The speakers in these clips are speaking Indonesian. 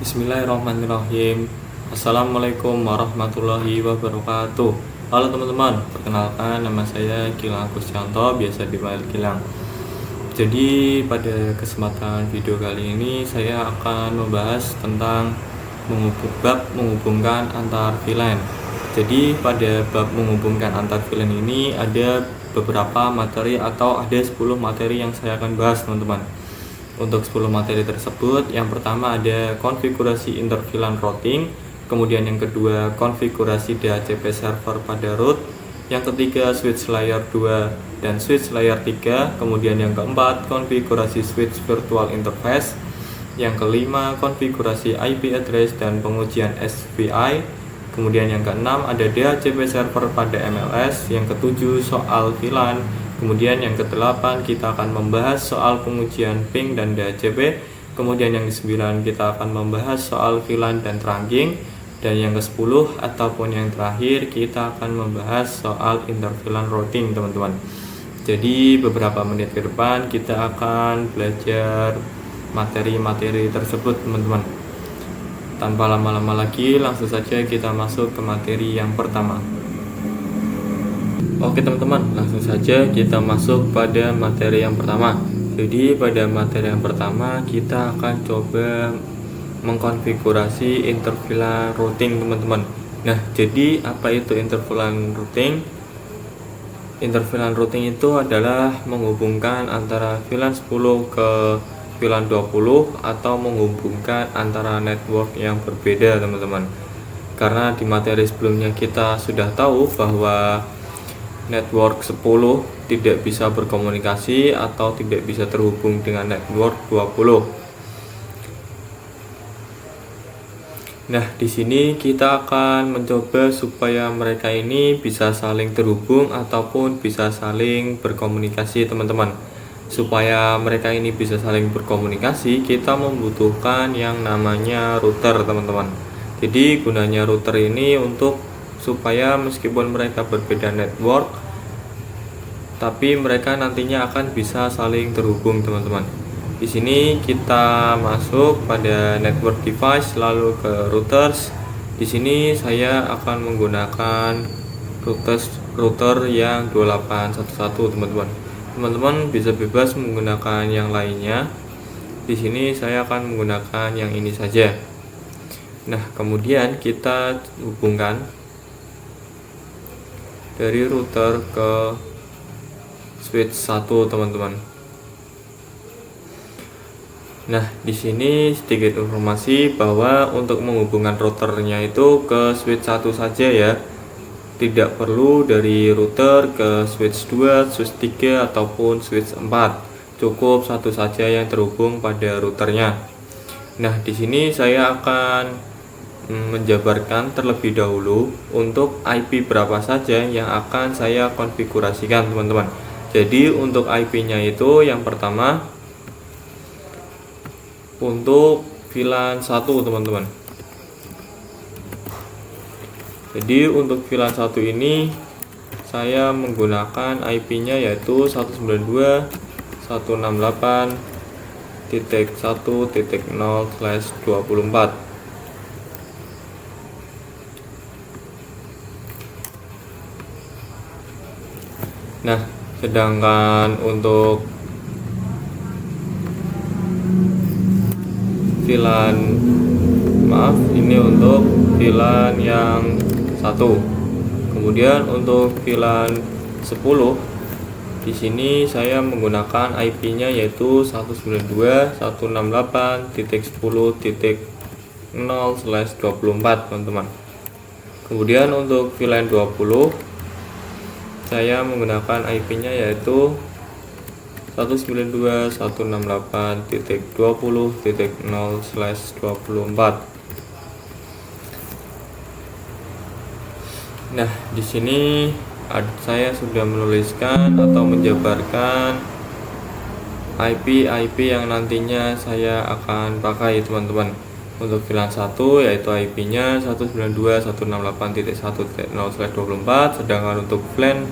Bismillahirrahmanirrahim. Assalamualaikum warahmatullahi wabarakatuh. Halo teman-teman, perkenalkan nama saya Gilang Kusyanto, biasa dipanggil Gilang. Jadi pada kesempatan video kali ini saya akan membahas tentang bab menghubungkan antar VLAN. Jadi pada bab menghubungkan antar VLAN ini ada beberapa materi atau ada 10 materi yang saya akan bahas teman-teman. Untuk 10 materi tersebut, yang pertama ada konfigurasi inter-VLAN routing, kemudian yang kedua konfigurasi DHCP server pada root, yang ketiga switch layer 2 dan switch layer 3, kemudian yang keempat konfigurasi switch virtual interface, yang kelima konfigurasi IP address dan pengujian SPI, kemudian yang keenam ada DHCP server pada MLS, yang ketujuh soal VLAN. Kemudian yang ke-8 kita akan membahas soal pengujian ping dan DHCP. Kemudian yang ke-9 kita akan membahas soal VLAN dan trunking. Dan yang ke-10 ataupun yang terakhir kita akan membahas soal inter-VLAN routing teman-teman. Jadi beberapa menit ke depan kita akan belajar materi-materi tersebut teman-teman. Tanpa lama-lama lagi langsung saja kita masuk ke materi yang pertama. Oke teman-teman, langsung saja kita masuk pada materi yang pertama. Jadi pada materi yang pertama kita akan coba mengkonfigurasi inter-VLAN routing teman-teman. Nah, jadi apa itu inter-VLAN routing? Inter-VLAN routing itu adalah menghubungkan antara VLAN 10 ke VLAN 20 atau menghubungkan antara network yang berbeda teman-teman. Karena di materi sebelumnya kita sudah tahu bahwa network 10 tidak bisa berkomunikasi atau tidak bisa terhubung dengan network 20. Nah, di sini kita akan mencoba supaya mereka ini bisa saling terhubung ataupun bisa saling berkomunikasi, teman-teman. Supaya mereka ini bisa saling berkomunikasi, kita membutuhkan yang namanya router, teman-teman. Jadi, gunanya router ini untuk supaya meskipun mereka berbeda network, tapi mereka nantinya akan bisa saling terhubung, teman-teman. Di sini kita masuk pada network device lalu ke routers. Di sini saya akan menggunakan router yang 2811, teman-teman. Teman-teman bisa bebas menggunakan yang lainnya. Di sini saya akan menggunakan yang ini saja. Nah, kemudian kita hubungkan dari router ke switch 1, teman-teman. Nah, di sini sedikit informasi bahwa untuk menghubungkan routernya itu ke switch 1 saja ya. Tidak perlu dari router ke switch 2, switch 3 ataupun switch 4. Cukup satu saja yang terhubung pada routernya. Nah, di sini saya akan menjabarkan terlebih dahulu untuk IP berapa saja yang akan saya konfigurasikan, teman-teman. Jadi untuk IP-nya itu yang pertama untuk VLAN 1, teman-teman. Jadi untuk VLAN 1 ini saya menggunakan IP-nya yaitu 192.168.1.0/24. Nah, sedangkan untuk VLAN, ini untuk VLAN yang 1. Kemudian untuk VLAN 10 di sini saya menggunakan IP-nya yaitu 192.168.10.0/24, teman-teman. Kemudian untuk VLAN 20 saya menggunakan IP-nya yaitu 192.168.20.0/24. Nah, di sini saya sudah menuliskan atau menjabarkan IP yang nantinya saya akan pakai, teman-teman. Untuk VLAN 1 yaitu IP-nya 192.168.1.0/24, sedangkan untuk VLAN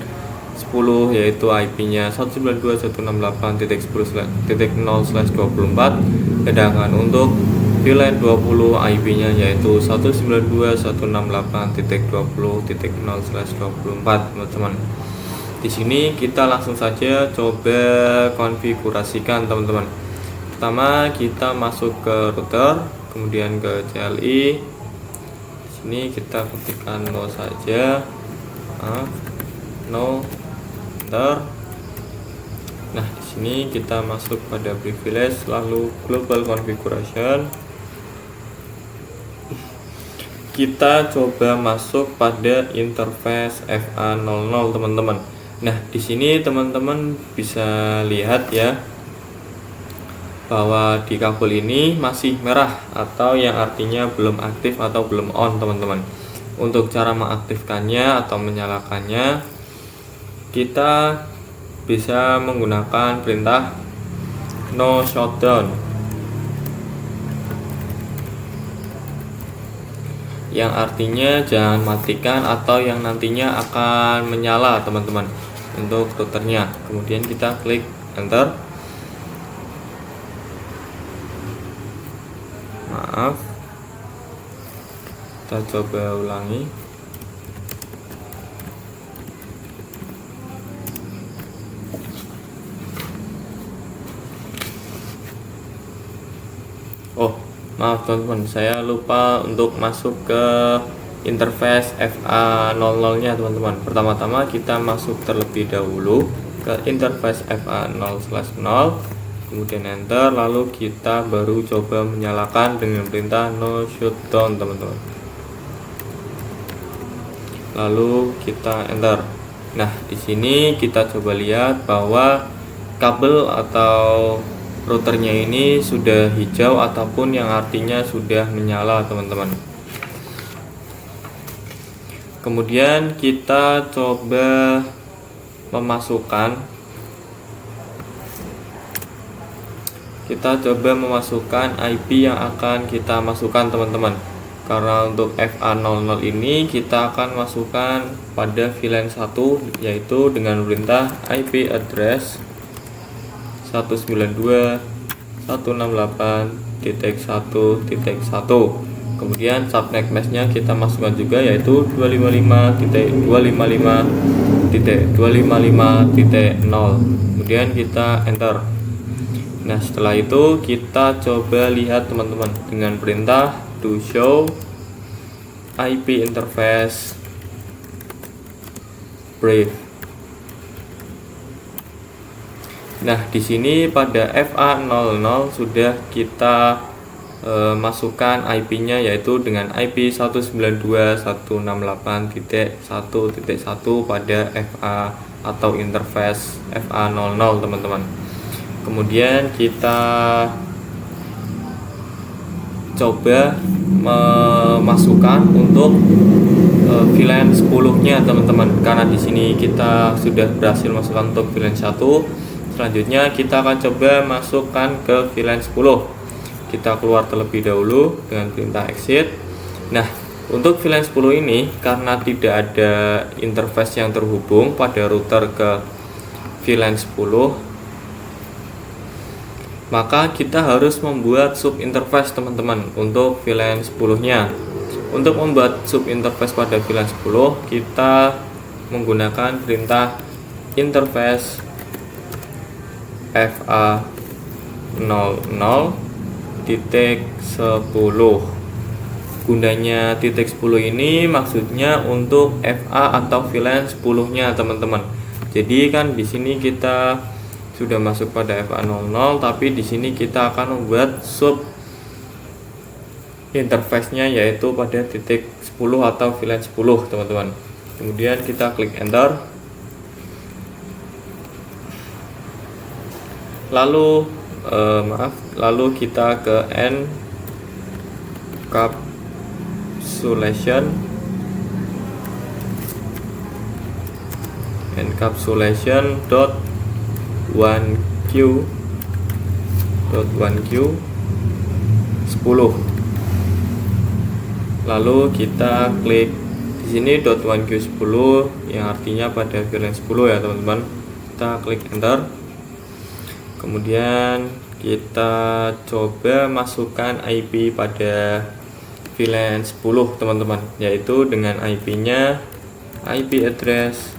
10 yaitu IP-nya 192.168.10.0/24. Sedangkan untuk VLAN 20 IP-nya yaitu 192.168.20.0/24 teman-teman. Di sini kita langsung saja coba konfigurasikan teman-teman. Pertama kita masuk ke router, kemudian ke CLI. Di sini kita ketikkan no saja, no enter. Nah, di sini kita masuk pada privilege, lalu global configuration. Kita coba masuk pada interface FA00 teman-teman. Nah, di sini teman-teman bisa lihat ya, bahwa di kabel ini masih merah atau yang artinya belum aktif atau belum on teman-teman. Untuk cara mengaktifkannya atau menyalakannya, kita bisa menggunakan perintah no shutdown, yang artinya jangan matikan atau yang nantinya akan menyala teman-teman untuk routernya. Kemudian kita klik enter. Maaf, kita coba ulangi. Oh, maaf teman-teman, saya lupa untuk masuk ke interface FA00 nya teman-teman. Pertama-tama kita masuk terlebih dahulu ke interface FA0/0, kemudian enter, lalu kita baru coba menyalakan dengan perintah no shutdown teman-teman, lalu kita enter. Nah, di sini kita coba lihat bahwa kabel atau routernya ini sudah hijau ataupun yang artinya sudah menyala teman-teman. Kemudian kita coba memasukkan IP yang akan kita masukkan teman-teman. Karena untuk FA00 ini kita akan masukkan pada VLAN 1, yaitu dengan perintah IP address 192.168.1.1. Kemudian subnet mask-nya kita masukkan juga, yaitu 255.255.255.0. Kemudian kita enter. Nah, setelah itu kita coba lihat teman-teman dengan perintah do show IP interface brief. Nah, di sini pada FA00 sudah kita masukkan IP-nya, yaitu dengan IP 192.168.1.1 pada FA atau interface FA00 teman-teman. Kemudian kita coba memasukkan untuk VLAN 10-nya teman-teman. Karena di sini kita sudah berhasil masukkan untuk VLAN 1. Selanjutnya kita akan coba masukkan ke VLAN 10. Kita keluar terlebih dahulu dengan perintah exit. Nah, untuk VLAN 10 ini karena tidak ada interface yang terhubung pada router ke VLAN 10, maka kita harus membuat sub interface teman-teman untuk VLAN 10-nya. Untuk membuat sub interface pada VLAN 10, kita menggunakan perintah interface FA00.10. Gunanya titik 10 ini maksudnya untuk FA atau VLAN 10-nya teman-teman. Jadi kan di sini kita sudah masuk pada FA00, tapi di sini kita akan membuat sub interface-nya yaitu pada titik 10 atau VLAN 10 teman-teman. Kemudian kita klik enter. Lalu kita ke encapsulation.1q 10. Lalu kita klik di sini .1q 10 yang artinya pada VLAN 10 ya teman-teman. Kita klik enter. Kemudian kita coba masukkan IP pada VLAN 10 teman-teman, yaitu dengan IP-nya IP address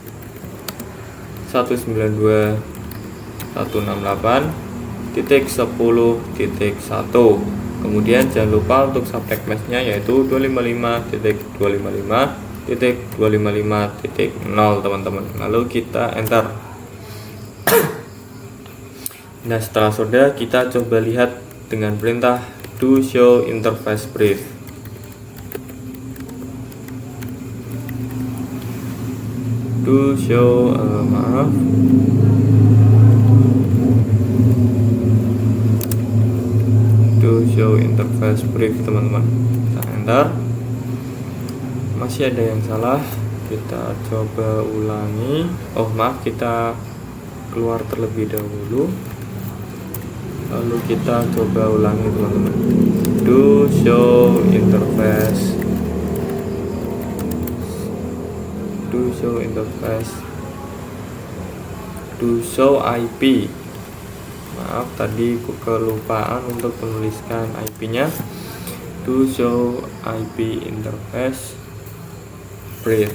192.168.10.1. kemudian jangan lupa untuk subnet mesh-nya yaitu 255.255.255.0 teman-teman, lalu kita enter. Nah, setelah sudah, kita coba lihat dengan perintah do show interface brief. Do show do show interface brief teman-teman. Kita enter. Masih ada yang salah, kita coba ulangi. Oh maaf, kita keluar terlebih dahulu, lalu kita coba ulangi teman-teman. Do show interface, do show interface, do show IP. Maaf, tadi kelupaan untuk menuliskan IP-nya. Do show IP interface brief.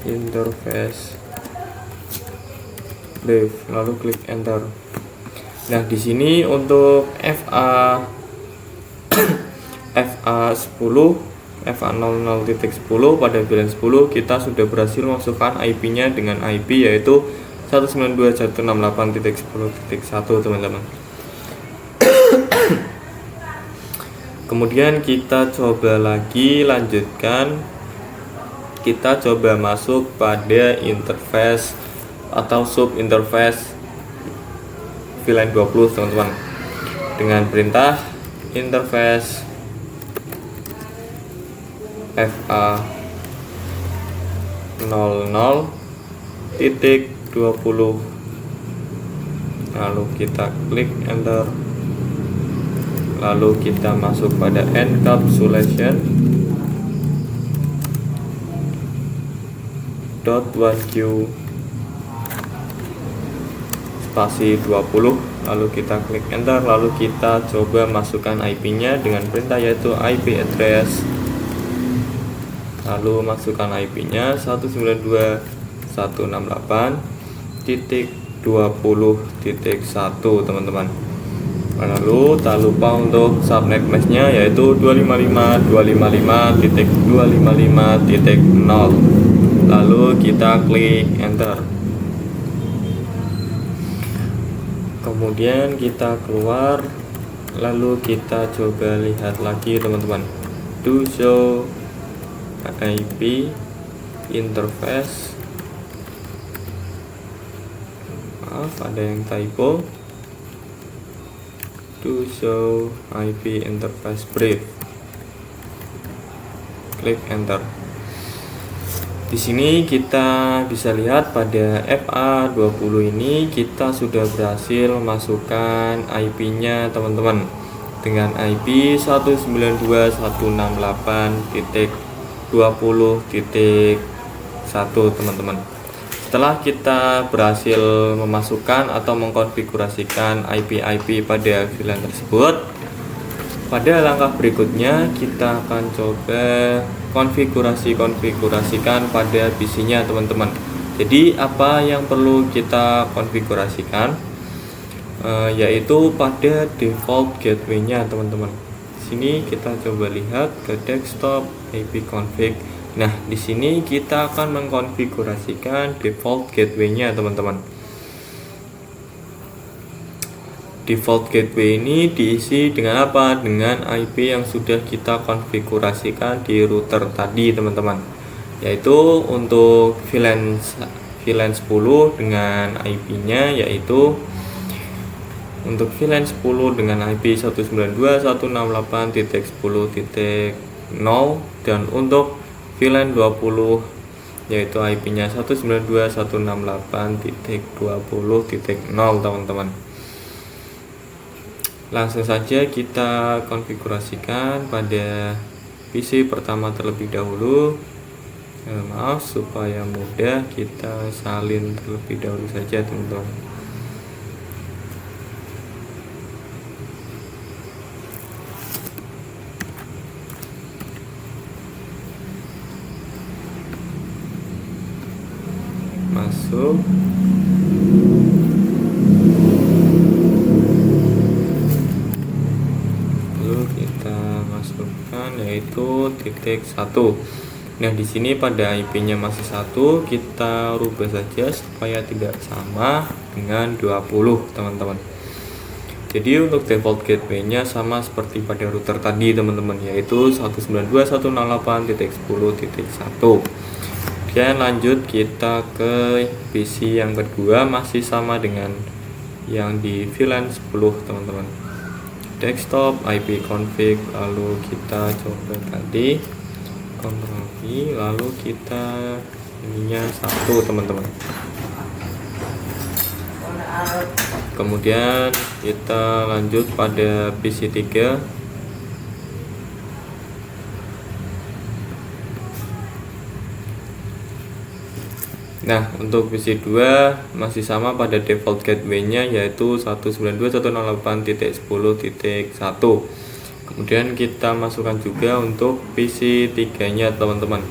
Interface brief, lalu klik enter. Nah, di sini untuk FA FA00.10 pada VLAN 10 kita sudah berhasil masukkan IP-nya dengan IP yaitu 192.168.10.1 teman-teman. Kemudian kita coba lagi lanjutkan, kita coba masuk pada interface atau sub interface VLAN 20 teman-teman, dengan perintah interface FA00.20, lalu kita klik enter, lalu kita masuk pada encapsulation .1Q spasi 20, lalu kita klik enter, lalu kita coba masukkan IP-nya dengan perintah yaitu IP address, lalu masukkan IP-nya 192.168.20.1 teman-teman. Lalu tak lupa untuk subnet mesh-nya yaitu 255.255.255.0, lalu kita klik enter. Kemudian kita keluar, lalu kita coba lihat lagi teman-teman. Do show IP interface, maaf ada yang typo, do show IP interface brief, klik enter. Di sini kita bisa lihat pada FA20 ini kita sudah berhasil memasukkan IP-nya teman-teman dengan IP 192.168.20.1 teman-teman. Setelah kita berhasil memasukkan atau mengkonfigurasikan IP-IP pada VLAN tersebut, pada langkah berikutnya kita akan coba konfigurasikan pada PC-nya teman-teman. Jadi apa yang perlu kita konfigurasikan yaitu pada default gateway-nya teman-teman. Sini kita coba lihat ke desktop IP config. Nah, di sini kita akan mengkonfigurasikan default gateway-nya teman-teman. Default gateway ini diisi dengan apa? Dengan IP yang sudah kita konfigurasikan di router tadi teman-teman, yaitu untuk VLAN 10 dengan IP-nya yaitu untuk VLAN 10 dengan IP 192.168.10.0 dan untuk VLAN 20 yaitu IP-nya 192.168.20.0 teman-teman. Langsung saja kita konfigurasikan pada PC pertama terlebih dahulu. Maaf, supaya mudah kita salin terlebih dahulu saja teman-teman. Masuk, lalu kita masukkan yaitu titik 1. Nah, di sini pada IP-nya masih 1, kita rubah saja supaya tidak sama dengan 20, teman-teman. Jadi untuk default gateway-nya sama seperti pada router tadi, teman-teman, yaitu 192.168.10.1. Kemudian lanjut kita ke PC yang kedua, masih sama dengan yang di VLAN 10, teman-teman. Desktop, IP config, lalu kita coba tadi Ctrl V, lalu kita ininya 1, teman-teman. Kemudian kita lanjut pada PC 3. Nah, untuk PC 2 masih sama pada default gateway-nya yaitu 192.168.10.1. Kemudian kita masukkan juga untuk PC 3-nya, teman-teman,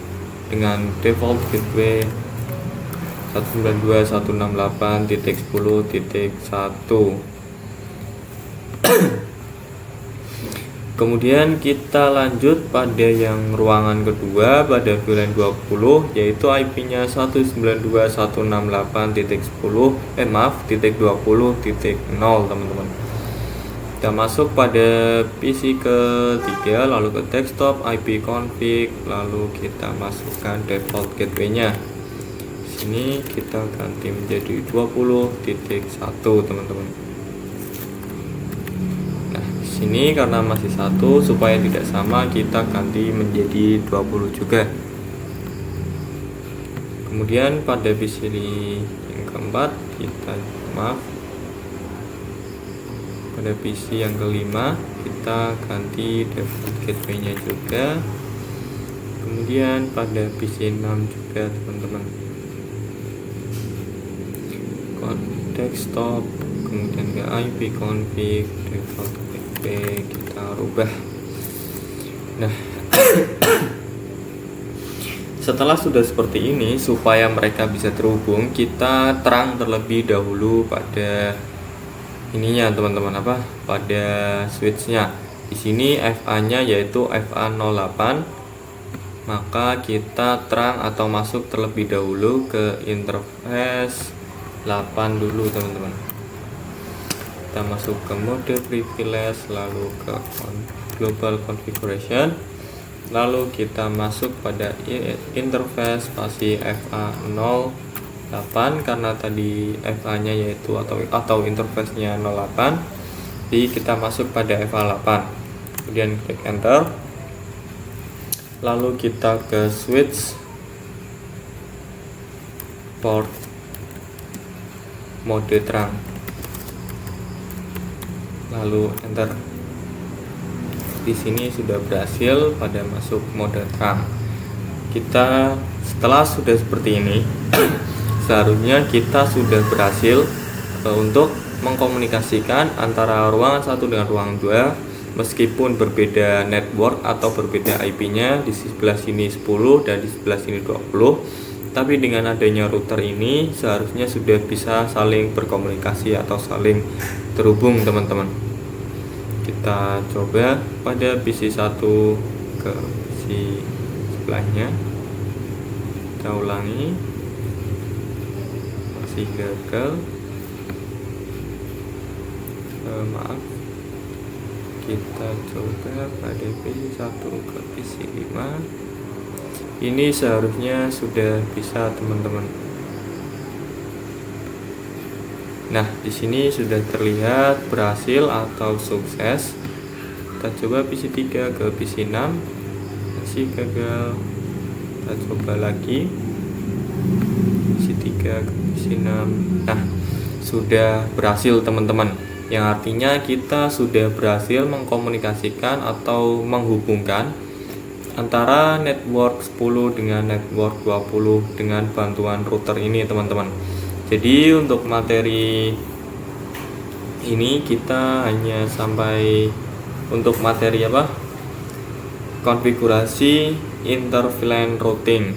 dengan default gateway 192.168.10.1. Kemudian kita lanjut pada yang ruangan kedua pada VLAN 20, yaitu IP-nya 192.168.10.20.0, teman-teman. Kita masuk pada PC ketiga, lalu ke desktop, IP config, lalu kita masukkan default gateway-nya. Sini kita ganti menjadi 20.1, teman-teman. Sini karena masih 1, supaya tidak sama kita ganti menjadi 20 juga. Kemudian pada PC yang keempat pada PC yang kelima kita ganti default gateway-nya juga. Kemudian pada PC 6 juga, teman-teman, desktop, kemudian ke IP config, default kita rubah. Nah, setelah sudah seperti ini, supaya mereka bisa terhubung, kita terang terlebih dahulu pada ininya, teman-teman, pada switch-nya. Di sini FA-nya yaitu FA08, maka kita terang atau masuk terlebih dahulu ke interface 8 dulu, teman-teman. Kita masuk ke mode privilege, lalu ke global configuration, lalu kita masuk pada interface spasi FA08 karena tadi FA-nya yaitu atau interface-nya 08. Jadi kita masuk pada FA8, kemudian klik enter, lalu kita ke switch port mode terang, lalu enter. Di sini sudah berhasil pada masuk mode terang. Kita setelah sudah seperti ini seharusnya kita sudah berhasil untuk mengkomunikasikan antara ruangan 1 dengan ruangan 2 meskipun berbeda network atau berbeda IP-nya, di sebelah sini 10 dan di sebelah sini 20. Tapi dengan adanya router ini seharusnya sudah bisa saling berkomunikasi atau saling terhubung, teman-teman. Kita coba pada PC 1 ke PC sebelahnya, kita ulangi, masih gagal. Maaf, kita coba pada PC 1 ke PC 5. Ini seharusnya sudah bisa, teman-teman. Nah, di sini sudah terlihat berhasil atau sukses. Kita coba PC 3 ke PC 6, masih gagal. Kita coba lagi PC 3 ke PC 6. Nah, sudah berhasil, teman-teman. Yang artinya kita sudah berhasil mengkomunikasikan atau menghubungkan antara network 10 dengan network 20 dengan bantuan router ini teman-teman. Jadi untuk materi ini kita hanya sampai untuk materi konfigurasi inter-VLAN routing.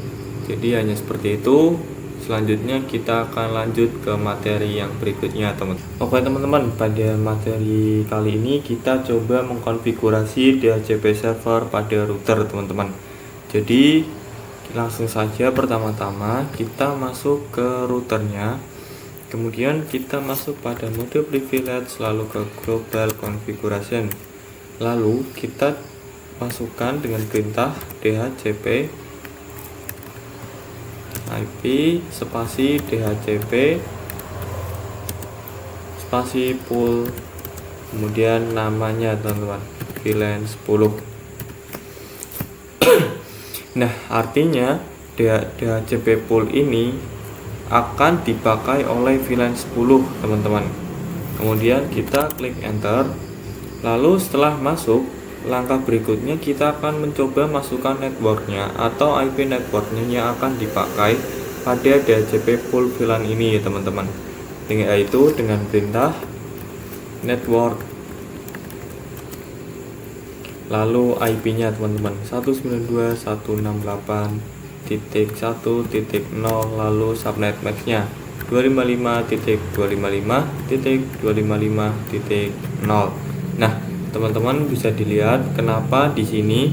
Jadi hanya seperti itu. Selanjutnya kita akan lanjut ke materi yang berikutnya teman-teman. Oke teman-teman, pada materi kali ini kita coba mengkonfigurasi DHCP server pada router teman-teman. Jadi langsung saja, pertama-tama kita masuk ke routernya, kemudian kita masuk pada mode privilege, lalu ke global configuration, lalu kita masukkan dengan perintah DHCP IP spasi DHCP spasi pool, kemudian namanya teman-teman VLAN 10. Nah, artinya DHCP pool ini akan dipakai oleh VLAN 10 teman-teman. Kemudian kita klik enter. Lalu setelah masuk, langkah berikutnya kita akan mencoba masukkan networknya atau IP networknya yang akan dipakai pada DHCP pool VLAN ini ya teman-teman. Yaitu dengan perintah network, lalu IP-nya teman-teman 192.168.1.0, lalu subnet max-nya 255.255.255.0. Nah, teman-teman bisa dilihat kenapa di sini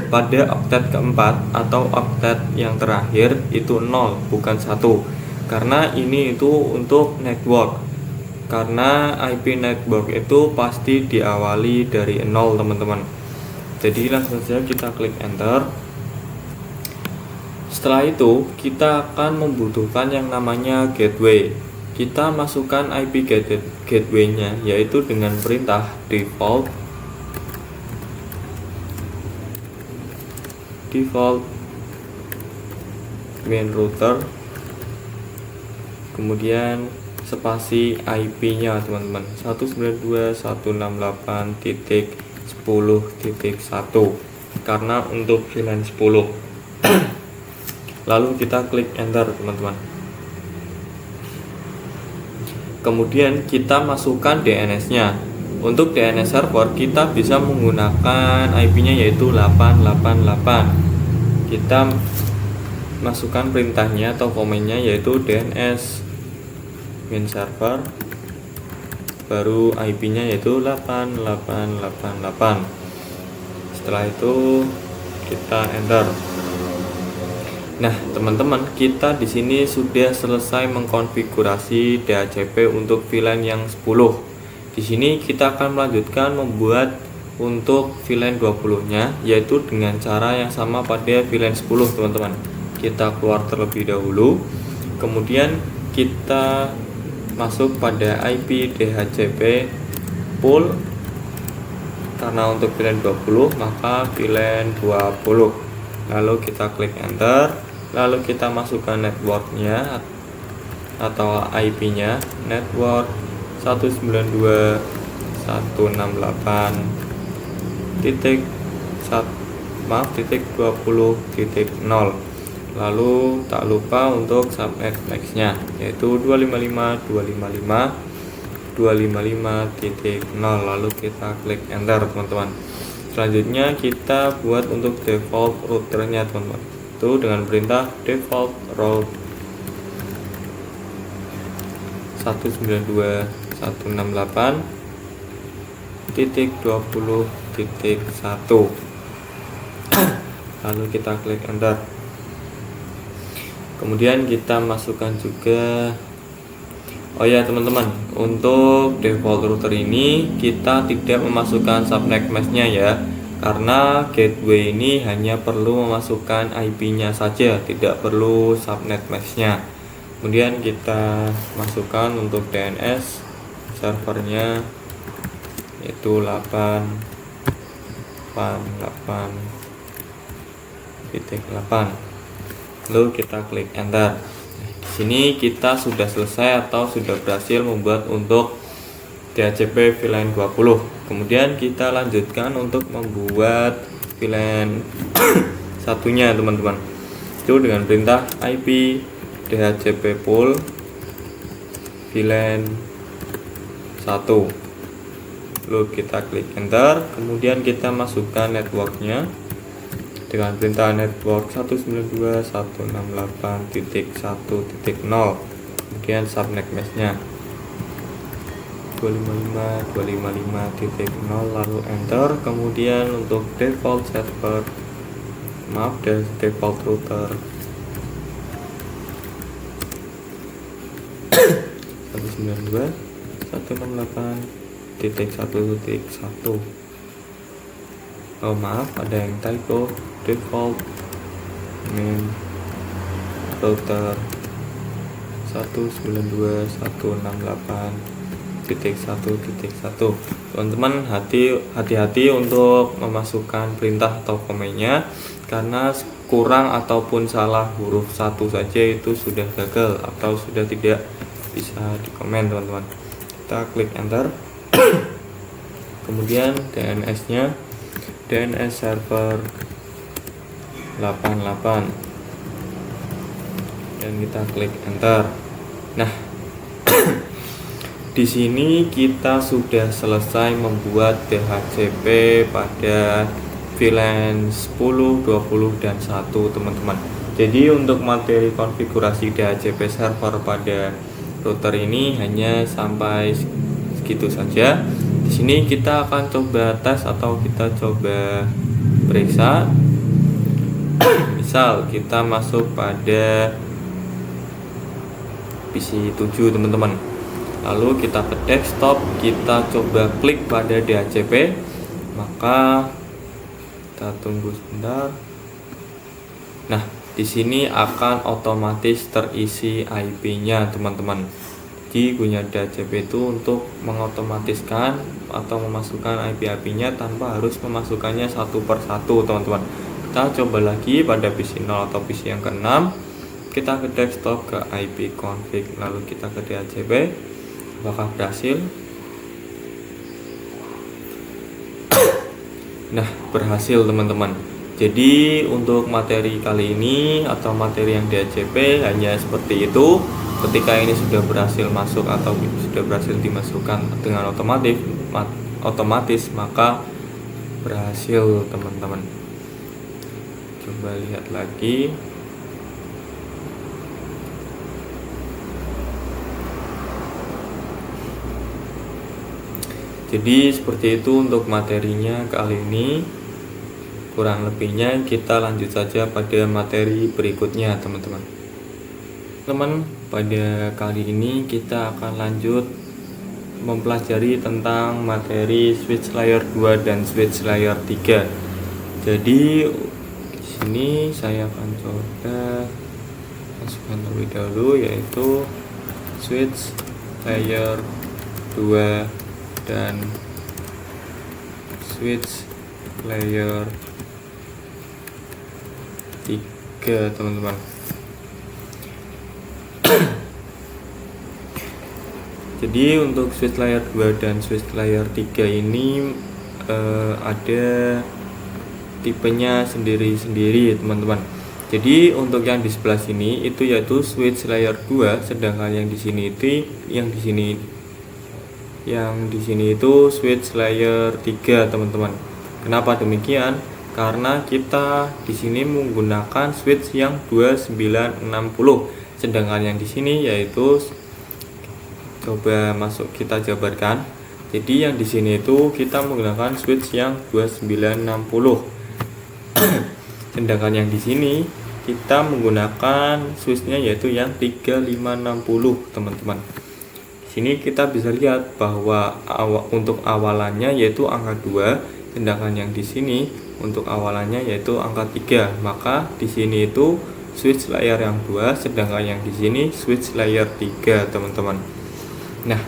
pada oktet keempat atau oktet yang terakhir itu 0 bukan 1, karena ini itu untuk network, karena IP network itu pasti diawali dari 0 teman-teman. Jadi langsung saja kita klik enter. Setelah itu kita akan membutuhkan yang namanya gateway. Kita masukkan IP gateway-nya yaitu dengan perintah default main router, kemudian spasi IP-nya teman-teman 192.168.10.1 karena untuk VLAN 10. Lalu kita klik enter teman-teman. Kemudian kita masukkan DNS-nya. Untuk DNS server kita bisa menggunakan IP-nya yaitu 888. Kita masukkan perintahnya atau komennya yaitu DNS main server, baru IP-nya yaitu 8888. Setelah itu kita enter. Nah, teman-teman, kita di sini sudah selesai mengkonfigurasi DHCP untuk VLAN yang 10. Di sini kita akan melanjutkan membuat untuk VLAN 20-nya yaitu dengan cara yang sama pada VLAN 10, teman-teman. Kita keluar terlebih dahulu. Kemudian kita masuk pada IP DHCP pool. Karena untuk VLAN 20 maka VLAN 20. Lalu kita klik enter. Lalu kita masukkan networknya atau IP-nya network 192.168.20.0. Lalu tak lupa untuk subnet max-nya yaitu 255.255.0. Lalu kita klik enter teman-teman. Selanjutnya kita buat untuk default routernya teman-teman, itu dengan perintah default route 192.168.20.1. Lalu kita klik enter. Kemudian kita masukkan juga, oh ya teman-teman, untuk default router ini kita tidak memasukkan subnet mask-nya ya, karena gateway ini hanya perlu memasukkan IP-nya saja, tidak perlu subnet mask-nya. Kemudian kita masukkan untuk DNS servernya yaitu 888.8. Lalu kita klik enter. Di sini kita sudah selesai atau sudah berhasil membuat untuk DHCP VLAN 20. Kemudian kita lanjutkan untuk membuat VLAN satunya teman-teman, itu dengan perintah IP DHCP pool VLAN 1. Lalu kita klik enter, kemudian kita masukkan networknya dengan perintah network 192.168.1.0, kemudian subnet meshnya 255.255.0, lalu enter. Kemudian untuk default server, default router 192.168.1.1. Oh maaf, ada yang typo. Default main router 192.168.1.1. Teman-teman hati-hati untuk memasukkan perintah atau komennya, karena kurang ataupun salah huruf satu saja itu sudah gagal atau sudah tidak bisa dikomen teman-teman. Kita klik enter. Kemudian DNS-nya DNS server 88 dan kita klik enter. Nah, di sini kita sudah selesai membuat DHCP pada VLAN 10, 20 dan 1 teman-teman. Jadi untuk materi konfigurasi DHCP server pada router ini hanya sampai segitu saja. Di sini kita akan coba tes atau kita coba periksa. Misal kita masuk pada PC 7 teman-teman, lalu kita ke desktop, kita coba klik pada DHCP, maka kita tunggu sebentar. Nah, di sini akan otomatis terisi IP-nya teman-teman. Jadi punya DHCP itu untuk mengotomatiskan atau memasukkan IP-nya tanpa harus memasukkannya satu per satu teman-teman. Kita coba lagi pada PC 0 atau PC yang ke-6. Kita ke desktop, ke IP config, lalu kita ke DHCP. Apakah berhasil? Nah, berhasil teman-teman. Jadi untuk materi kali ini atau materi yang DHCP hanya seperti itu. Ketika ini sudah berhasil masuk atau sudah berhasil dimasukkan dengan otomatis, maka berhasil teman-teman. Coba lihat lagi. Jadi seperti itu untuk materinya kali ini. Kurang lebihnya kita lanjut saja pada materi berikutnya teman-teman. Pada kali ini kita akan lanjut mempelajari tentang materi switch layer 2 dan switch layer 3. Jadi di sini saya akan coba masukkan terlebih dahulu, yaitu switch layer 2 dan switch layer 3 teman-teman. Jadi untuk switch layer 2 dan switch layer 3 ini ada tipenya sendiri-sendiri teman-teman. Jadi untuk yang di sebelah sini itu yaitu switch layer 2, sedangkan yang di sini itu switch layer 3 teman-teman. Kenapa demikian? Karena kita di sini menggunakan switch yang 2960, sedangkan yang di sini yaitu, coba masuk kita jabarkan. Jadi yang di sini itu kita menggunakan switch yang 2960. Sedangkan yang di sini kita menggunakan switchnya yaitu yang 3560 teman-teman. Di sini kita bisa lihat bahwa untuk awalannya yaitu angka 2, sedangkan yang di sini untuk awalannya yaitu angka 3. Maka di sini itu switch layer yang 2, sedangkan yang di sini switch layer 3 teman-teman. Nah,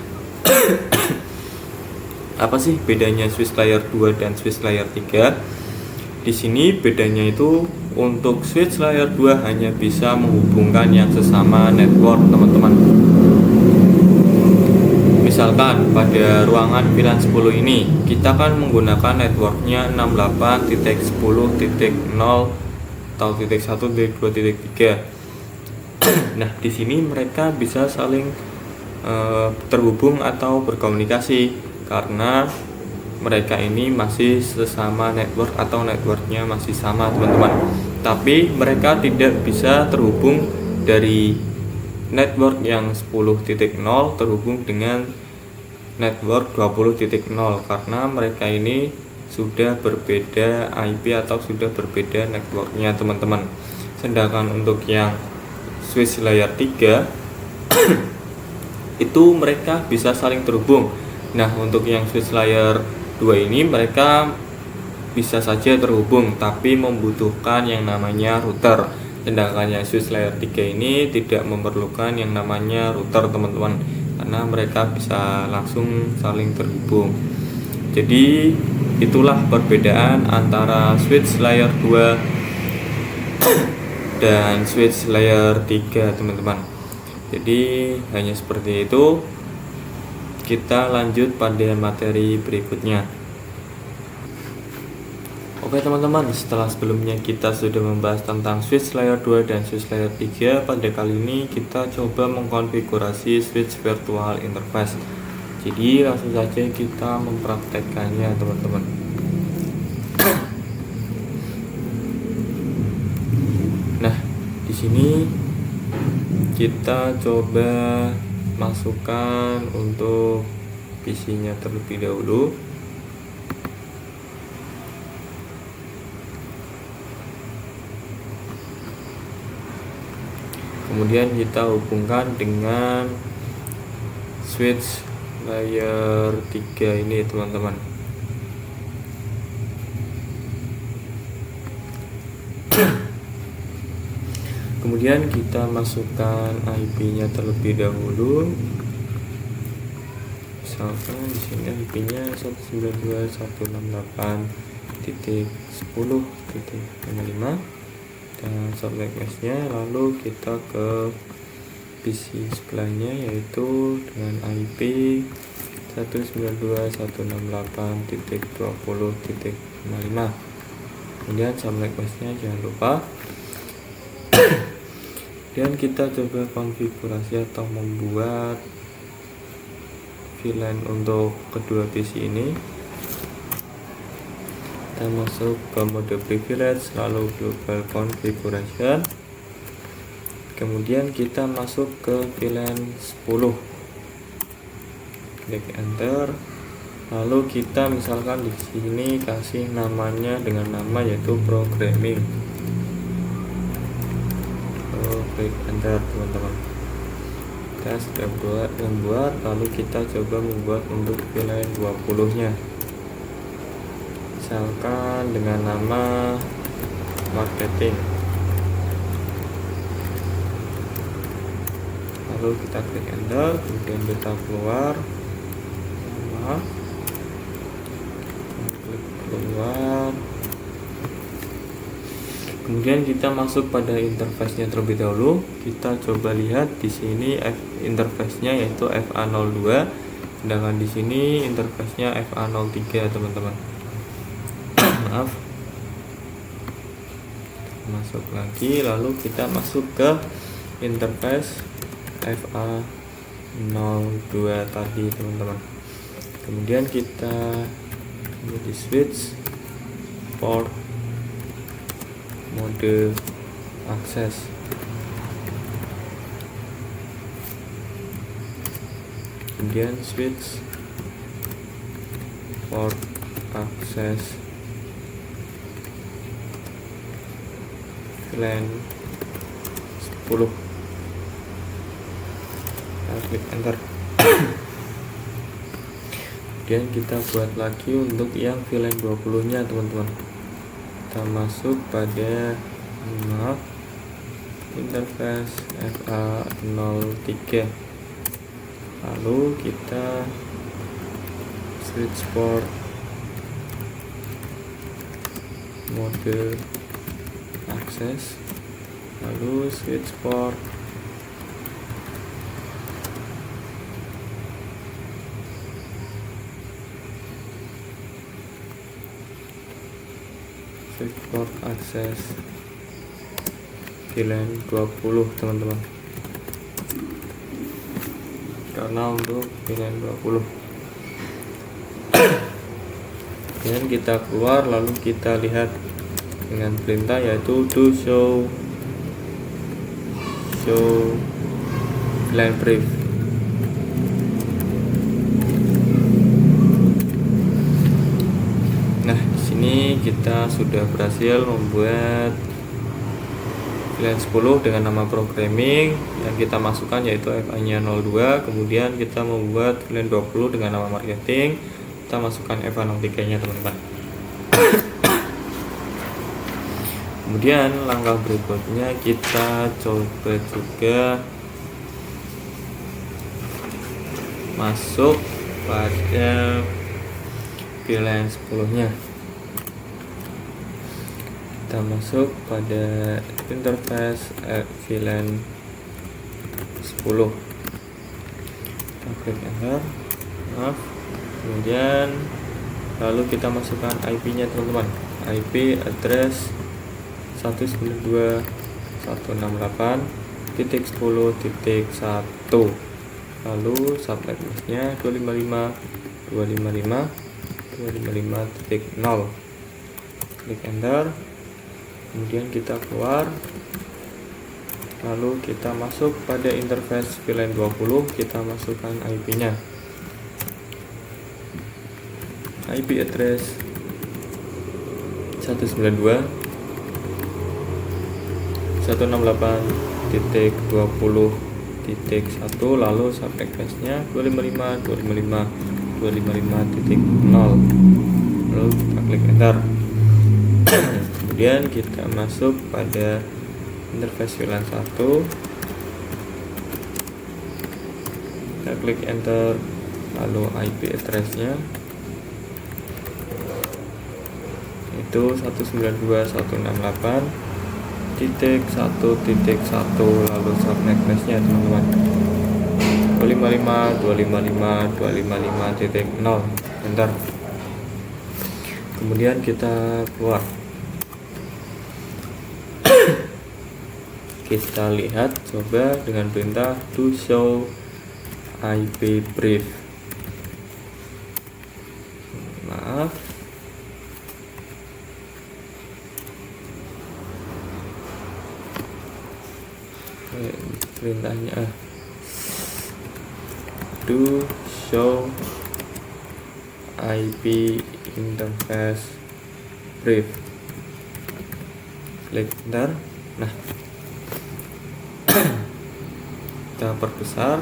apa sih bedanya switch layer 2 dan switch layer 3? Di sini bedanya itu untuk switch layer 2 hanya bisa menghubungkan yang sesama network teman-teman. misalkan pada ruangan VLAN 10 ini kita kan menggunakan networknya 68.10.0 atau titik 1.2.3. Nah, di sini mereka bisa saling terhubung atau berkomunikasi karena mereka ini masih sesama network atau networknya masih sama, teman-teman. Tapi mereka tidak bisa terhubung dari network yang 10.0 terhubung dengan network 20.0 karena mereka ini sudah berbeda IP atau sudah berbeda networknya, teman-teman. Sedangkan untuk yang switch layer 3 itu mereka bisa saling terhubung. Nah, untuk yang switch layer 2 ini mereka bisa saja terhubung tapi membutuhkan yang namanya router. Sedangkan yang switch layer 3 ini tidak memerlukan yang namanya router, teman-teman, karena mereka bisa langsung saling terhubung. Jadi itulah perbedaan antara switch layer 2 dan switch layer 3, teman-teman. Jadi hanya seperti itu. Kita lanjut pada materi berikutnya. Oke, teman-teman, setelah sebelumnya kita sudah membahas tentang switch layer 2 dan switch layer 3, pada kali ini kita coba mengkonfigurasi switch virtual interface. Jadi langsung saja kita mempraktekkannya, teman-teman. Nah, di sini kita coba masukkan untuk PC-nya terlebih dahulu. Kemudian kita hubungkan dengan switch layer 3 ini, teman-teman. Kemudian kita masukkan IP-nya terlebih dahulu. Misalkan di sini IP-nya 192.168.10.5 dan subnet mask-nya. Lalu kita ke PC sebelahnya yaitu dengan IP 192.168.20.5. Kemudian subnet mask-nya jangan lupa. Dan kita coba konfigurasi atau membuat VLAN untuk kedua PC ini. Kita masuk ke mode privilege, lalu global configuration. Kemudian kita masuk ke VLAN 10. Klik enter. Lalu kita misalkan di sini kasih namanya dengan nama yaitu programming. Klik enter, teman-teman. Kita sudah membuat, lalu kita coba membuat untuk VLAN 20 nya, misalkan dengan nama marketing. Lalu kita klik enter, kemudian kita keluar nama, klik keluar. Kemudian kita masuk pada interface-nya terlebih dahulu. Kita coba lihat di sini interface-nya yaitu FA02, sedangkan di sini interface-nya FA03, teman-teman. Maaf. Masuk lagi, lalu kita masuk ke interface FA02 tadi, teman-teman. Kemudian kita di switch port mode akses. Kemudian switch port akses VLAN 10. Klik enter. Kemudian kita buat lagi untuk yang VLAN 20 nya, teman-teman. Kita masuk pada interface FA03, lalu kita switch port mode akses, lalu switch port switch port akses VLAN 20 teman-teman, karena untuk VLAN 20. Dan kita keluar, lalu kita lihat dengan perintah yaitu do show VLAN brief. Nah, di sini kita sudah berhasil membuat VLAN 10 dengan nama programming yang kita masukkan yaitu FA-nya 02. Kemudian kita membuat VLAN 20 dengan nama marketing, kita masukkan FA03-nya teman-teman. Kemudian langkah berikutnya kita coba juga masuk pada VLAN 10-nya. Kita masuk pada interface VLAN 10. Kita klik enter. Kemudian lalu kita masukkan IP-nya teman-teman. IP address 192.168.10.1, lalu subnet busnya 255.255.255.0. Klik enter. Kemudian kita keluar, lalu kita masuk pada interface VLAN 20. Kita masukkan IP-nya, IP address 192.168.20.1, lalu subnet busnya 255.255.255.0, lalu kita klik enter. Kemudian kita masuk pada interface VLAN 1, kita klik enter, lalu IP address-nya itu 192.168.1.1, lalu subnet busnya teman-teman 255.255.255.0, enter. Kemudian kita keluar. Kita lihat coba dengan perintah do show IP brief. Maaf, perintahnya do show IP interface brief. Klik enter. Nah, kita perbesar,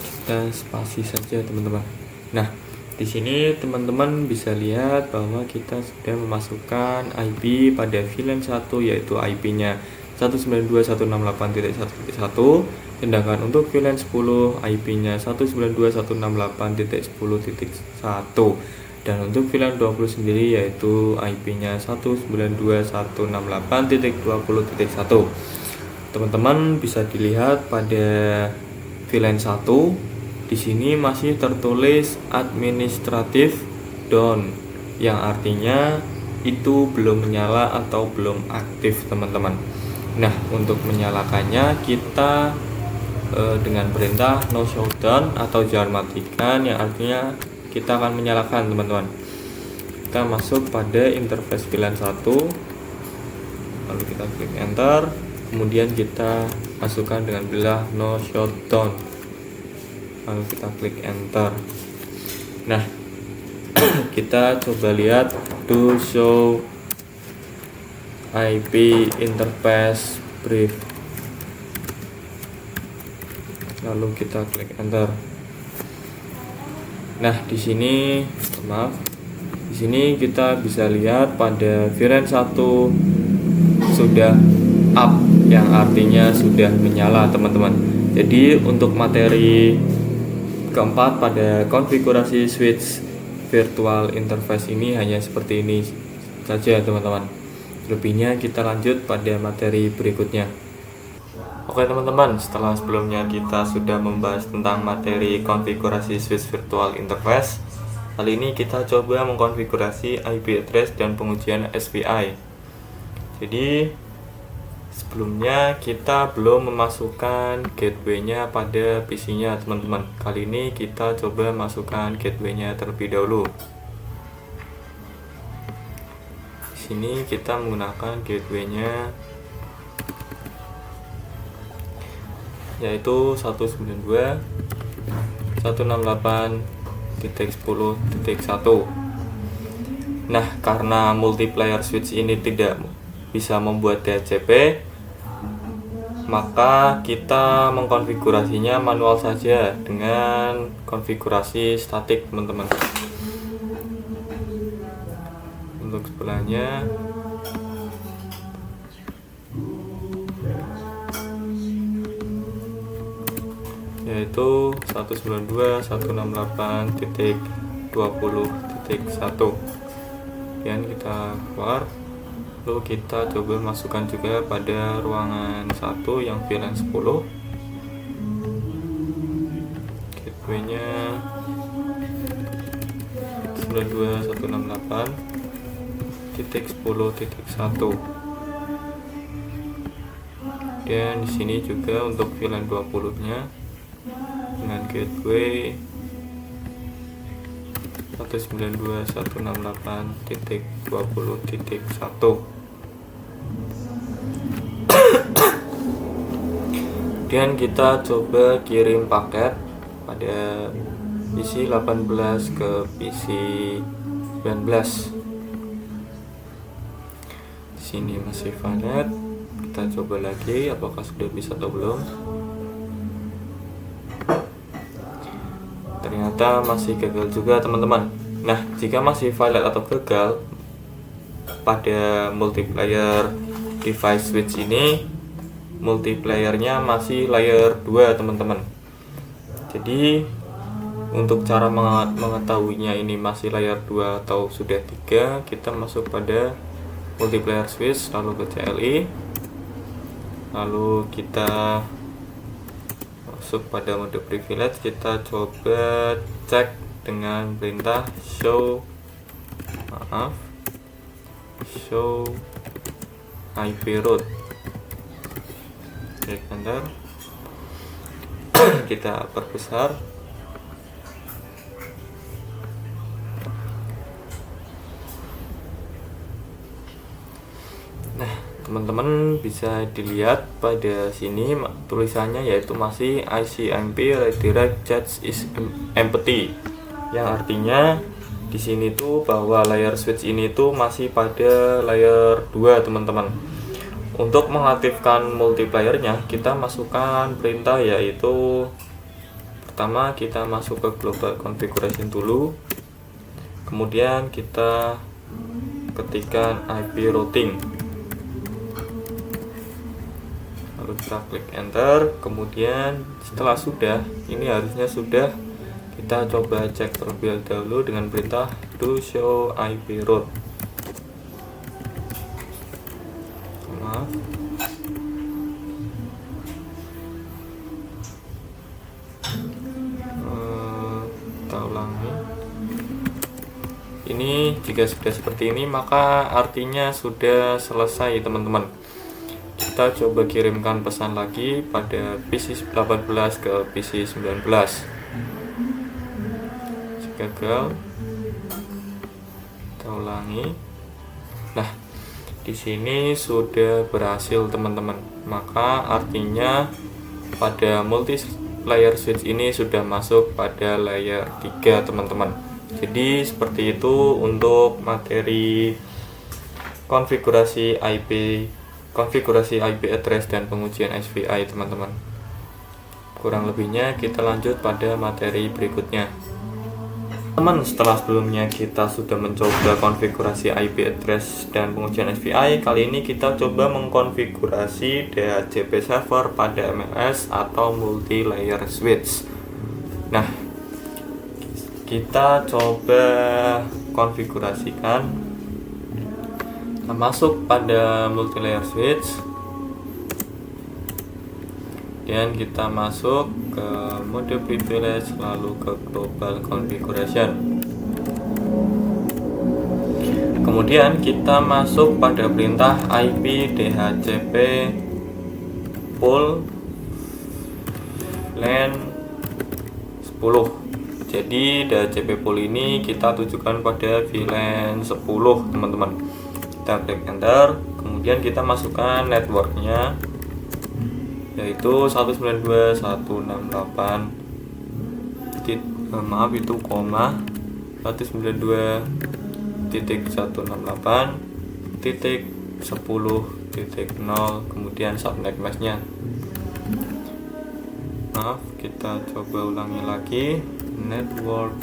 kita spasi saja teman-teman. Nah, di sini teman-teman bisa lihat bahwa kita sudah memasukkan IP pada VLAN 1 yaitu IP-nya 192.168.1.1, sedangkan untuk VLAN 10 IP-nya 192.168.10.1, dan untuk VLAN 20 sendiri yaitu IP-nya 192.168.20.1. Teman-teman bisa dilihat pada VLAN 1 di sini masih tertulis administratif down, yang artinya itu belum menyala atau belum aktif teman-teman. Nah, untuk menyalakannya kita dengan perintah no shutdown atau jangan matikan, yang artinya kita akan menyalakan teman-teman. Kita masuk pada interface VLAN 1, lalu kita klik enter. Kemudian kita masukkan dengan belah no shutdown, lalu kita klik enter. Nah, kita coba lihat do show IP interface brief, lalu kita klik enter. Nah, di sini kita bisa lihat pada VLAN 1 sudah up, yang artinya sudah menyala teman-teman. Jadi untuk materi keempat pada konfigurasi switch virtual interface ini hanya seperti ini saja teman-teman. Lebihnya kita lanjut pada materi berikutnya. Oke teman-teman, setelah sebelumnya kita sudah membahas tentang materi konfigurasi switch virtual interface, Kali ini kita coba mengkonfigurasi IP address dan pengujian SPI. Jadi sebelumnya kita belum memasukkan gateway-nya pada PC-nya teman-teman. Kali ini kita coba masukkan gateway-nya terlebih dahulu. Di sini kita menggunakan gateway-nya yaitu 192.168.10.1. Nah, karena multiplayer switch ini tidak bisa membuat DHCP, maka kita mengkonfigurasinya manual saja dengan konfigurasi statik teman-teman. Untuk sebelahnya yaitu 192.168.20.1. Kemudian kita keluar, lalu kita coba masukkan juga pada ruangan 1 yang VLAN 10. Gateway-nya 192.168.10.1. Dan di sini juga untuk VLAN 20-nya dengan gateway 192.168.20.1. Kemudian kita coba kirim paket pada PC 18 ke PC 19. Di sini masih valid. Kita coba lagi apakah sudah bisa atau belum. Ternyata masih gagal juga teman-teman. Nah, jika masih valid atau gagal pada multiplayer device switch ini, multiplayernya masih layer 2 teman-teman. Jadi untuk cara mengetahuinya ini masih layer 2 atau sudah 3, kita masuk pada multiplayer switch, lalu ke CLI, lalu kita masuk pada mode privilege. Kita coba cek dengan perintah show IP route. Klik enter. Kita perbesar. Nah, teman-teman bisa dilihat pada sini tulisannya yaitu masih ICMP redirect charge is empty, yang artinya di sini tuh bahwa layer switch ini tuh masih pada layer 2 teman-teman. Untuk mengaktifkan multiplayernya kita masukkan perintah yaitu pertama kita masuk ke global configuration dulu, kemudian kita ketikkan IP routing, lalu kita klik enter. Kemudian setelah sudah, ini harusnya sudah, kita coba cek terlebih dahulu dengan perintah do show IP route. Maaf, kita ulangi. Ini jika sudah seperti ini maka artinya sudah selesai teman-teman. Kita coba kirimkan pesan lagi pada PC 18 ke PC 19. Gagal. Kita ulangi. Nah, di sini sudah berhasil teman-teman. Maka artinya pada multi layer switch ini sudah masuk pada layer 3 teman-teman. Jadi seperti itu untuk materi konfigurasi IP address dan pengujian SPI teman-teman. Kurang lebihnya kita lanjut pada materi berikutnya. Teman, setelah sebelumnya kita sudah mencoba konfigurasi IP address dan pengujian SPI, kali ini kita coba mengkonfigurasi DHCP server pada MLS atau multi layer switch. Nah, kita coba konfigurasikan. Kita masuk pada multi layer switch dan kita masuk ke mode privilege lalu ke global configuration. Kemudian kita masuk pada perintah IP DHCP pool LAN 10. Jadi DHCP pool ini kita tujukan pada VLAN 10 teman-teman. Kita klik enter, kemudian kita masukkan networknya, yaitu 192.168.168.10.0, kemudian subnet masknya. Maaf, kita coba ulangi lagi. Network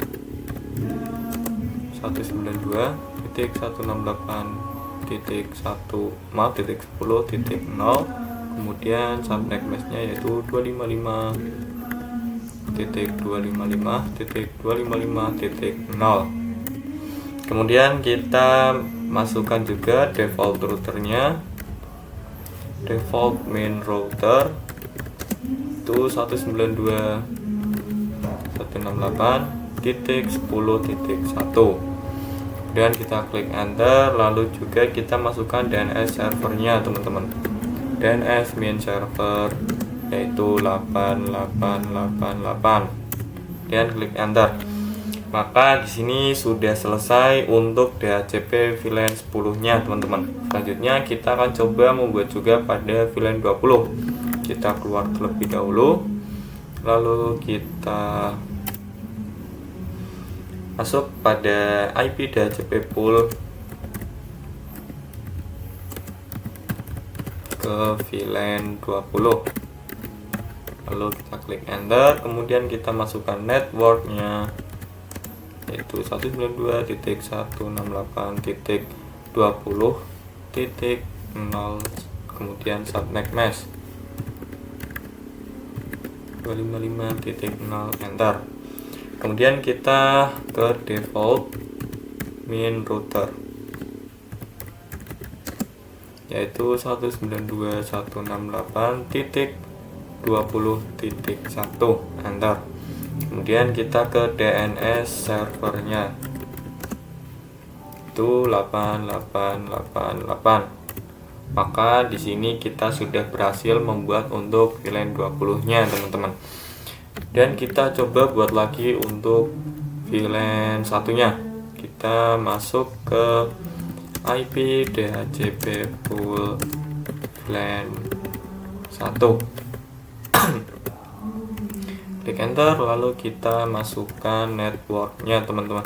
192.168.10.0, kemudian subnet masknya yaitu 255.255.255.0. Kemudian kita masukkan juga default routernya, default main router itu 192.168.10.1. Kemudian kita klik enter, lalu juga kita masukkan DNS servernya teman-teman, DNS main server yaitu 8888, dan klik enter. Maka di sini sudah selesai untuk DHCP VLAN 10-nya teman-teman. Selanjutnya kita akan coba membuat juga pada VLAN 20. Kita keluar terlebih dahulu, lalu kita masuk pada IP DHCP pool ke VLAN 20, lalu kita klik enter, kemudian kita masukkan networknya yaitu 192.168.20.0, kemudian subnet mask 255.0, enter. Kemudian kita ke default main router yaitu 192.168.20.1, enter. Kemudian kita ke DNS servernya itu 8888. Maka di sini kita sudah berhasil membuat untuk VLAN 20-nya teman-teman. Dan kita coba buat lagi untuk VLAN satunya. Kita masuk ke IP DHCP pool VLAN 1. Klik enter, lalu kita masukkan networknya teman-teman.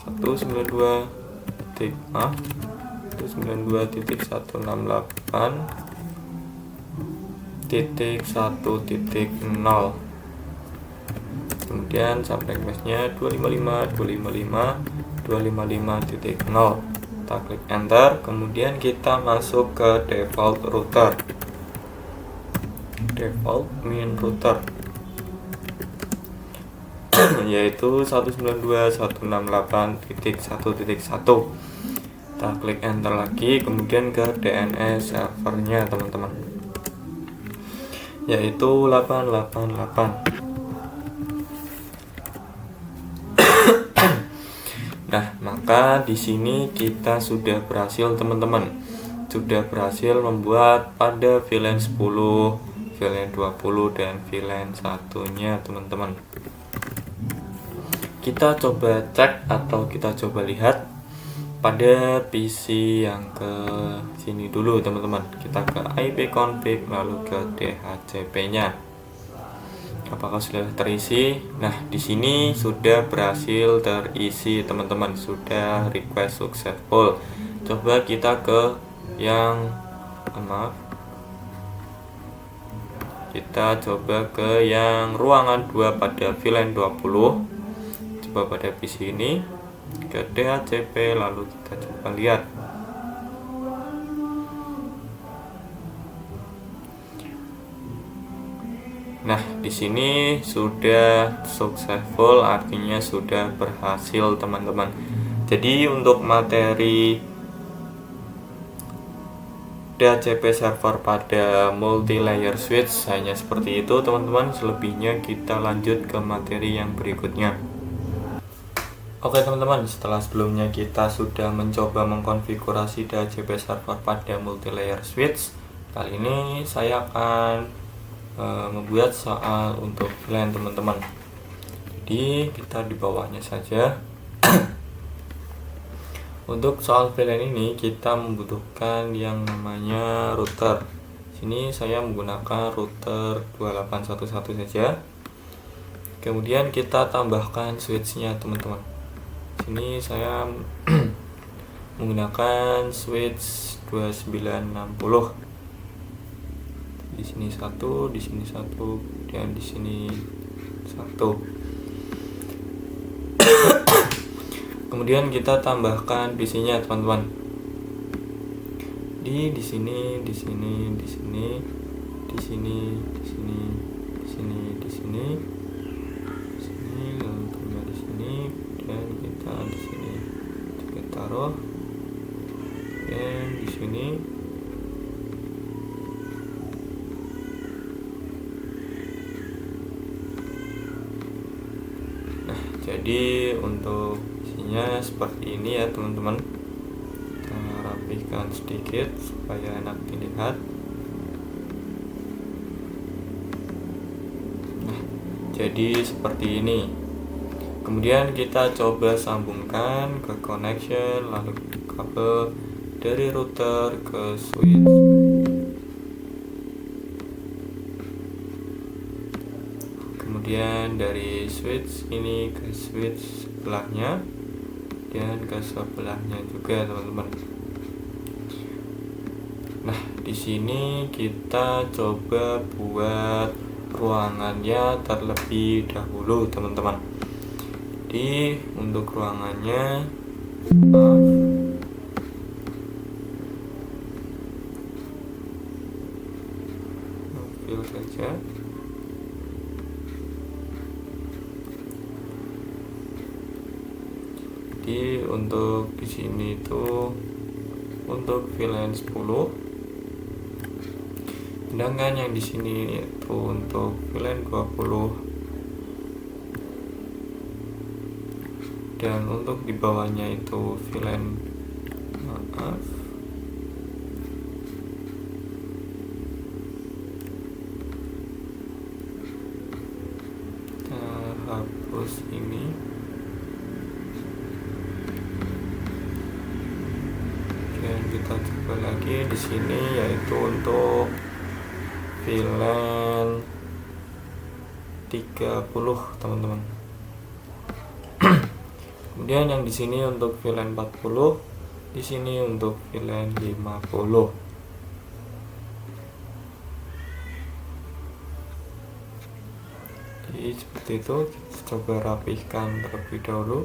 192.168.1.0, kemudian subnet masknya 255.255.255.0. Kita klik enter, kemudian kita masuk ke default router, default main router yaitu 192.168.1.1. Kita klik enter lagi, kemudian ke DNS servernya teman-teman yaitu 888. Nah, maka di sini kita sudah berhasil teman-teman, sudah berhasil membuat pada VLAN 10, VLAN 20 dan VLAN satunya teman-teman. Kita coba cek atau kita coba lihat pada PC yang ke sini dulu teman-teman. Kita ke IP config, lalu ke DHCP-nya. Apakah sudah terisi? Nah, di sini sudah berhasil terisi teman-teman, sudah request successful. Coba kita ke yang kita coba ke yang ruangan 2 pada VLAN 20. Coba pada PC ini ke DHCP, lalu kita coba lihat. Nah, di sini sudah successful, artinya sudah berhasil teman-teman. Jadi untuk materi DHCP server pada multi layer switch hanya seperti itu teman-teman. Selebihnya kita lanjut ke materi yang berikutnya. Oke teman-teman, setelah sebelumnya kita sudah mencoba mengkonfigurasi DHCP server pada multilayer switch, kali ini saya akan membuat soal untuk VLAN teman-teman. Jadi kita di bawahnya saja. Untuk soal VLAN ini kita membutuhkan yang namanya router. Sini saya menggunakan router 2811 saja. Kemudian kita tambahkan switchnya teman-teman. Sini saya menggunakan switch 2960. Di sini satu, di sini satu, dan di sini satu. Kemudian kita tambahkan PC-nya teman-teman. Di sini, di sini, di sini, di sini, di sini, di sini, di sini, di sini, lalu tambah di sini, dan kita di sini kita taruh, dan di sini. Nah, jadi untuk isinya seperti ini ya teman-teman. Kita rapikan sedikit supaya enak dilihat. Nah, jadi seperti ini. Kemudian kita coba sambungkan ke connection, lalu kabel dari router ke switch. Kemudian dari switch ini ke switch sebelahnya dan ke sebelahnya juga teman-teman. Nah, di sini kita coba buat ruangannya terlebih dahulu teman-teman. Jadi untuk ruangannya fill saja. Jadi untuk di sini itu untuk VLAN 10, sedangkan yang di sini itu untuk VLAN 20, dan untuk di bawahnya itu VLAN kita hapus ini. Dan kita coba lagi di sini, yaitu untuk VLAN 30 teman-teman. Kemudian yang di sini untuk VLAN 40, di sini untuk VLAN 50. Jadi seperti itu, kita coba rapihkan terlebih dahulu.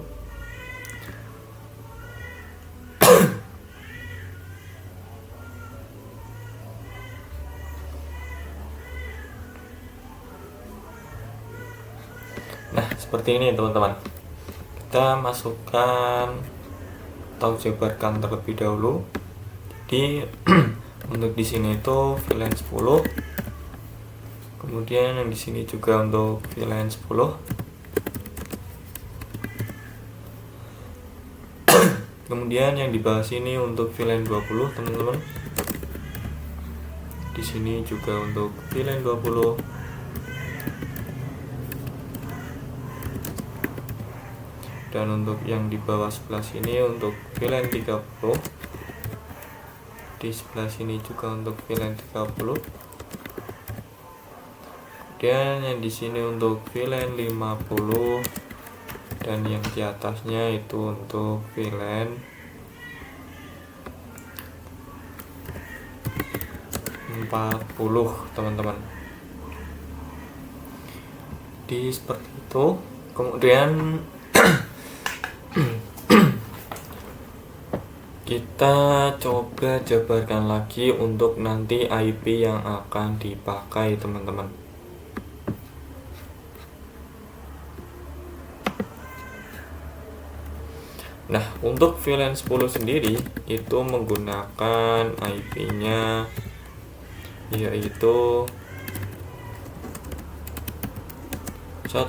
Nah, seperti ini teman-teman. Kita masukkan atau jabarkan terlebih dahulu. Jadi untuk di sini itu VLAN 10. Kemudian yang di sini juga untuk VLAN 10. Kemudian yang di bawah sini untuk VLAN 20 teman-teman. Di sini juga untuk VLAN 20. Dan untuk yang di bawah sebelah sini untuk VLAN 30. Di sebelah sini juga untuk VLAN 30. Dan yang di sini untuk VLAN 50, dan yang di atasnya itu untuk VLAN 40 teman-teman. Di seperti itu. Kemudian kita coba jabarkan lagi untuk nanti IP yang akan dipakai teman-teman. Nah, untuk VLAN 10 sendiri itu menggunakan IP-nya yaitu 10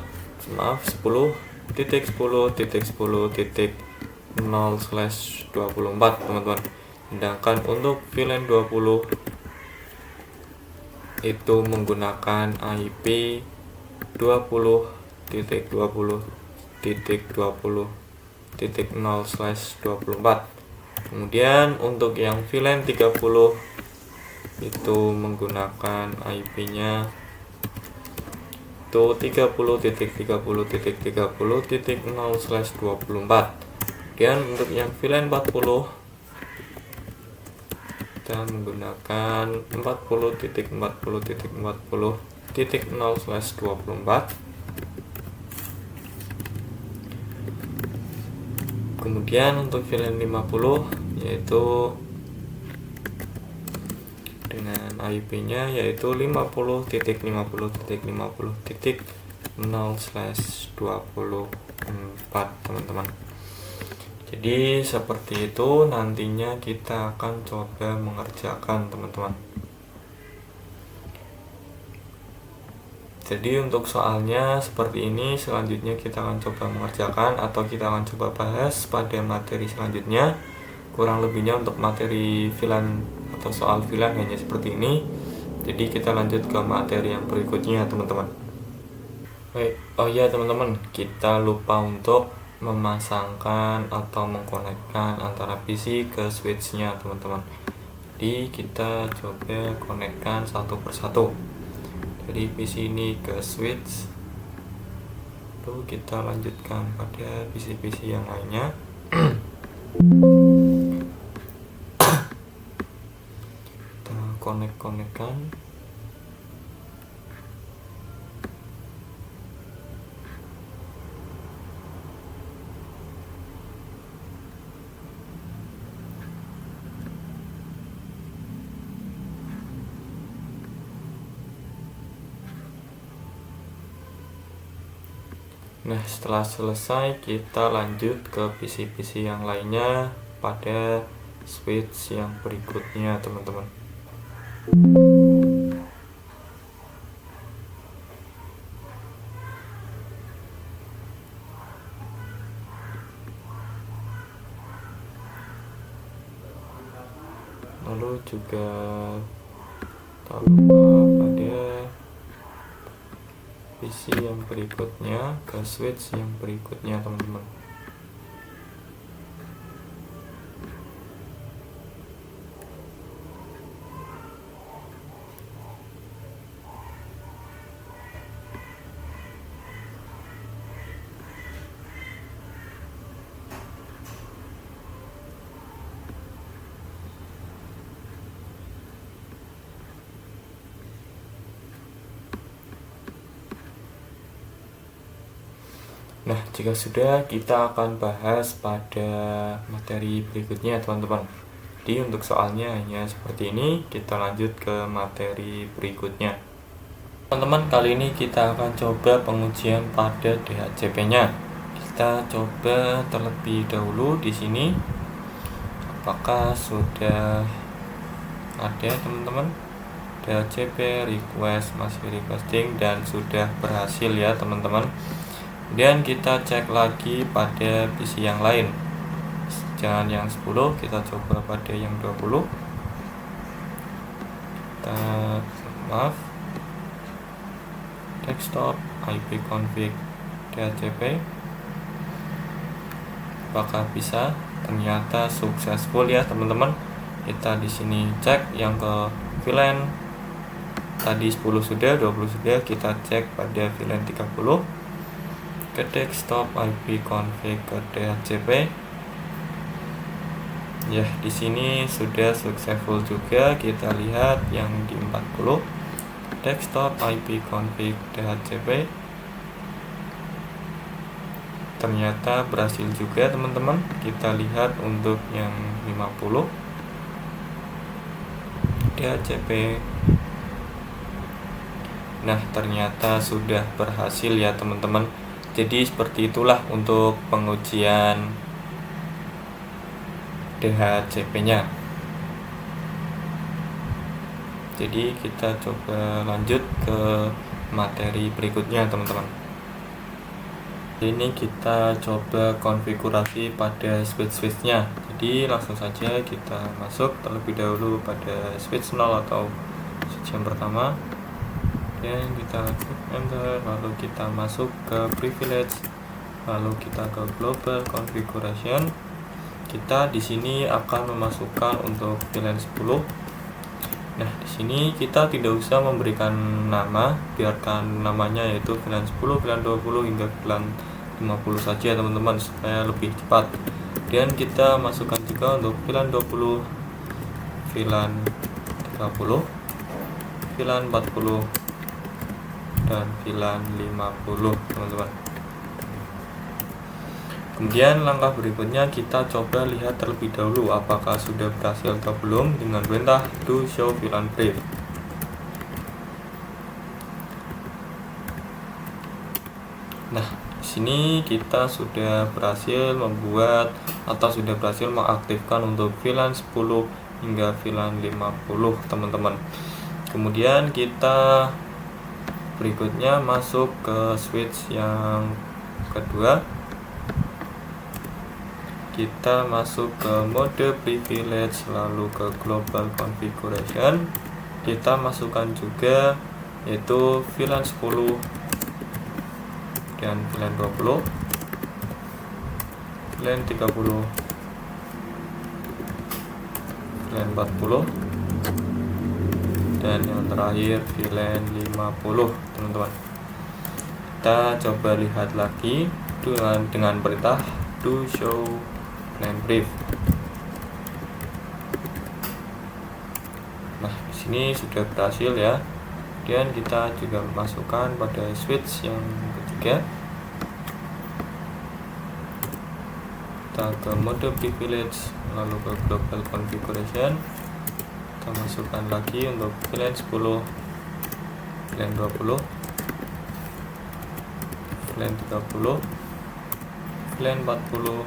titik 10 titik 10 titik 0/24 teman-teman. Sedangkan untuk VLAN 20 itu menggunakan IP 20.20.20.0/24. Kemudian untuk yang VLAN 30 itu menggunakan IP-nya itu 30.30.30.0/24. Kemudian untuk yang VLAN 40 kita menggunakan 40.40.40.0/24. Kemudian untuk VLAN 50 yaitu dengan IP-nya yaitu 50.50.50.0/24 teman-teman. Jadi seperti itu nantinya kita akan coba mengerjakan teman-teman. Jadi untuk soalnya seperti ini, selanjutnya kita akan coba mengerjakan atau kita akan coba bahas pada materi selanjutnya. Kurang lebihnya untuk materi VLAN atau soal VLAN hanya seperti ini. Jadi kita lanjut ke materi yang berikutnya teman-teman. Baik, oh iya teman-teman, kita lupa untuk memasangkan atau mengkonekkan antara PC ke switch-nya teman-teman. Jadi kita coba konekkan satu persatu. Jadi PC ini ke switch, lalu kita lanjutkan pada PC-PC yang lainnya. Kita konek-konekkan. Nah, setelah selesai kita lanjut ke PC-PC yang lainnya pada switch yang berikutnya teman-teman. Lalu juga tak lupa pada PC yang berikutnya ke switch yang berikutnya teman-teman. Nah, jika sudah, kita akan bahas pada materi berikutnya teman-teman. Jadi untuk soalnya hanya seperti ini, kita lanjut ke materi berikutnya. Teman-teman, kali ini kita akan coba pengujian pada DHCP-nya. Kita coba terlebih dahulu di sini. Apakah sudah ada teman-teman? DHCP request masih requesting dan sudah berhasil ya teman-teman. Kemudian kita cek lagi pada PC yang lain. Jangan yang 10, kita coba pada yang 20. Kita desktop ipconfig DHCP. Apakah bisa? Ternyata successful ya teman-teman. Kita di sini cek yang ke VLAN tadi 10 sudah, 20 sudah. Kita cek pada VLAN 30 ke desktop ipconfig ke DHCP. Ya, di sini sudah successful juga. Kita lihat yang di 40 desktop ipconfig DHCP. Ternyata berhasil juga teman-teman. Kita lihat untuk yang 50 DHCP. Nah, ternyata sudah berhasil ya teman-teman. Jadi seperti itulah untuk pengujian DHCP-nya. Jadi kita coba lanjut ke materi berikutnya teman-teman. Ini kita coba konfigurasi pada switch-switchnya. Jadi langsung saja kita masuk terlebih dahulu pada switch 0 atau switch yang pertama, dan kita klik enter, lalu kita masuk ke privilege, lalu kita ke global configuration. Kita di sini akan memasukkan untuk VLAN 10. Nah, di sini kita tidak usah memberikan nama, biarkan namanya yaitu VLAN 10, VLAN 20 hingga VLAN 50 saja teman-teman, supaya lebih cepat. Dan kita masukkan juga untuk VLAN 20, VLAN 30, VLAN 40, dan VLAN 50 teman-teman. Kemudian langkah berikutnya kita coba lihat terlebih dahulu apakah sudah berhasil atau belum dengan perintah do show VLAN brief. Nah, di sini kita sudah berhasil membuat atau sudah berhasil mengaktifkan untuk VLAN 10 hingga VLAN 50 teman-teman. Kemudian kita berikutnya masuk ke switch yang kedua. Kita masuk ke mode privilege, lalu ke global configuration. Kita masukkan juga yaitu VLAN 10 dan VLAN 20, VLAN 30, VLAN 40, dan yang terakhir VLAN 50 teman-teman. Kita coba lihat lagi dengan perintah do show VLAN brief. Nah, di sini sudah berhasil ya. Dan kita juga masukkan pada switch yang ketiga. Kita ke mode privilege, lalu ke global configuration. Kita masukkan lagi untuk VLAN 10, VLAN 20, VLAN 30, VLAN 40,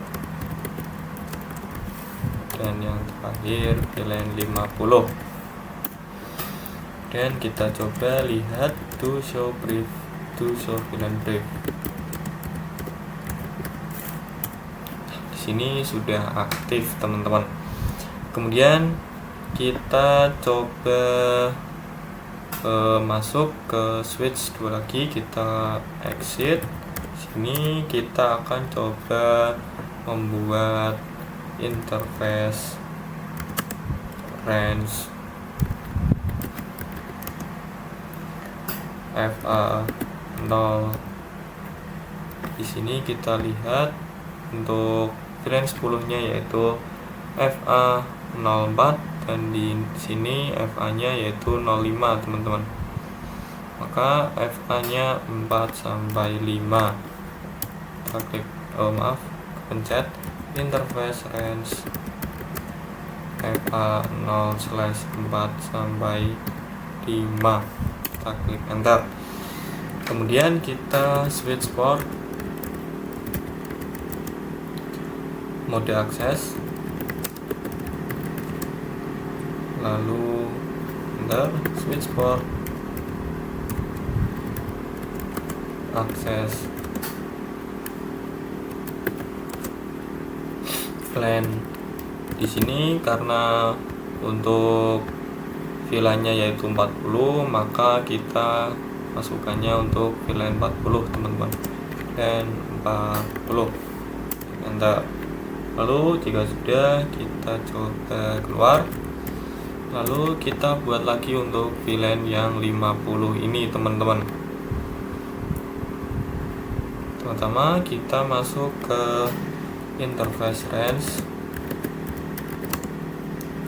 dan yang terakhir VLAN 50. Dan kita coba lihat to show VLAN brief. Di sini sudah aktif teman-teman. Kemudian kita coba masuk ke switch 2 lagi, kita exit. Sini kita akan coba membuat interface range FA0. Di sini kita lihat untuk VLAN 10-nya yaitu FA04, dan di sini FA-nya yaitu 05 teman-teman. Maka FA-nya 4 sampai 5. Kita klik pencet interface range FA0/4 sampai 5. Kita klik enter. Kemudian kita switch port mode akses, lalu enter, switch port akses VLAN. Di sini karena untuk VLAN-nya yaitu 40, maka kita masukkannya untuk VLAN 40 teman-teman. VLAN 40 enter. Lalu jika sudah, kita coba keluar. Lalu kita buat lagi untuk VLAN yang 50 ini teman-teman. Pertama kita masuk ke interface range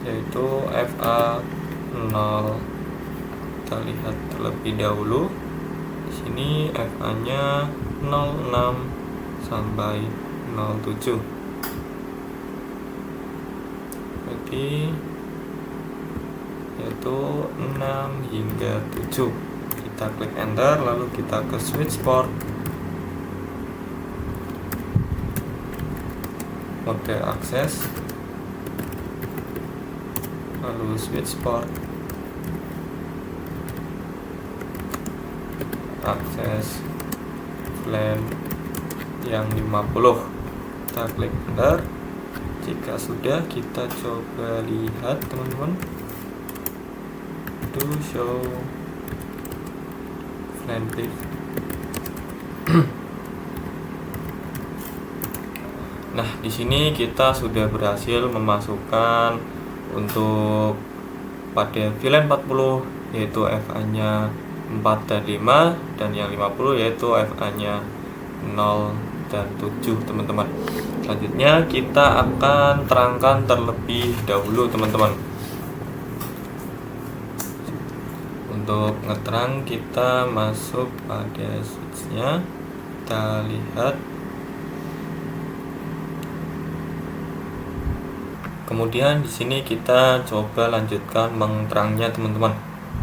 yaitu FA0. Kita lihat terlebih dahulu. Di sini FA-nya 06 sampai 07. Jadi yaitu 6 hingga 7. Kita klik enter, lalu kita ke switch port mode akses, lalu switch port akses VLAN yang 50. Kita klik enter. Jika sudah, kita coba lihat teman-teman. To show flank. Nah, di sini kita sudah berhasil memasukkan untuk pada VLAN 40 yaitu FA-nya 4 dan 5, dan yang 50 yaitu FA-nya 0 dan 7 teman-teman. Selanjutnya kita akan terangkan terlebih dahulu teman-teman. Untuk ngeterang kita masuk pada switch-nya, kita lihat. Kemudian di sini kita coba lanjutkan menterangnya teman-teman.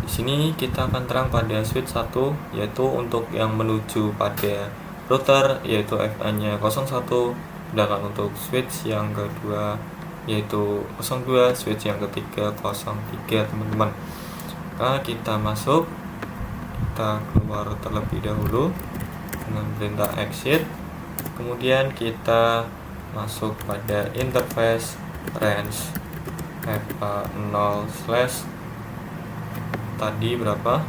Di sini kita akan terang pada switch 1 yaitu untuk yang menuju pada router yaitu FA-nya 01, sedangkan untuk switch yang kedua yaitu 02, switch yang ketiga 03 teman-teman. Maka kita masuk, kita keluar terlebih dahulu dengan perintah exit. Kemudian kita masuk pada interface range FA0 slash tadi berapa?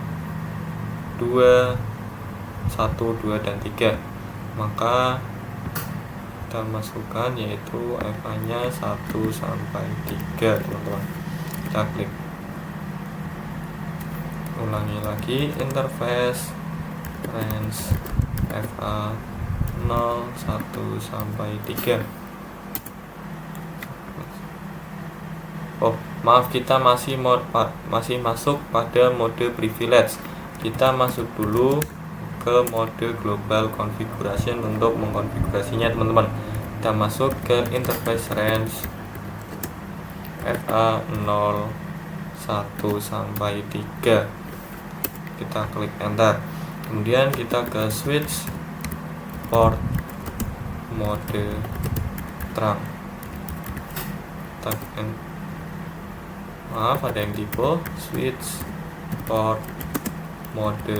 2, 1, 2, dan 3. Maka kita masukkan yaitu FA-nya 1 sampai 3 teman-teman. Kita klik. Ulangi lagi, interface range FA0 1 sampai 3. Oh, maaf, kita masih masuk pada mode privilege. Kita masuk dulu ke mode global configuration untuk mengkonfigurasinya teman-teman. Kita masuk ke interface range FA0 1 sampai 3. Kita klik enter. Kemudian kita ke switch port mode terang. Maaf, ada yang tipe, switch port mode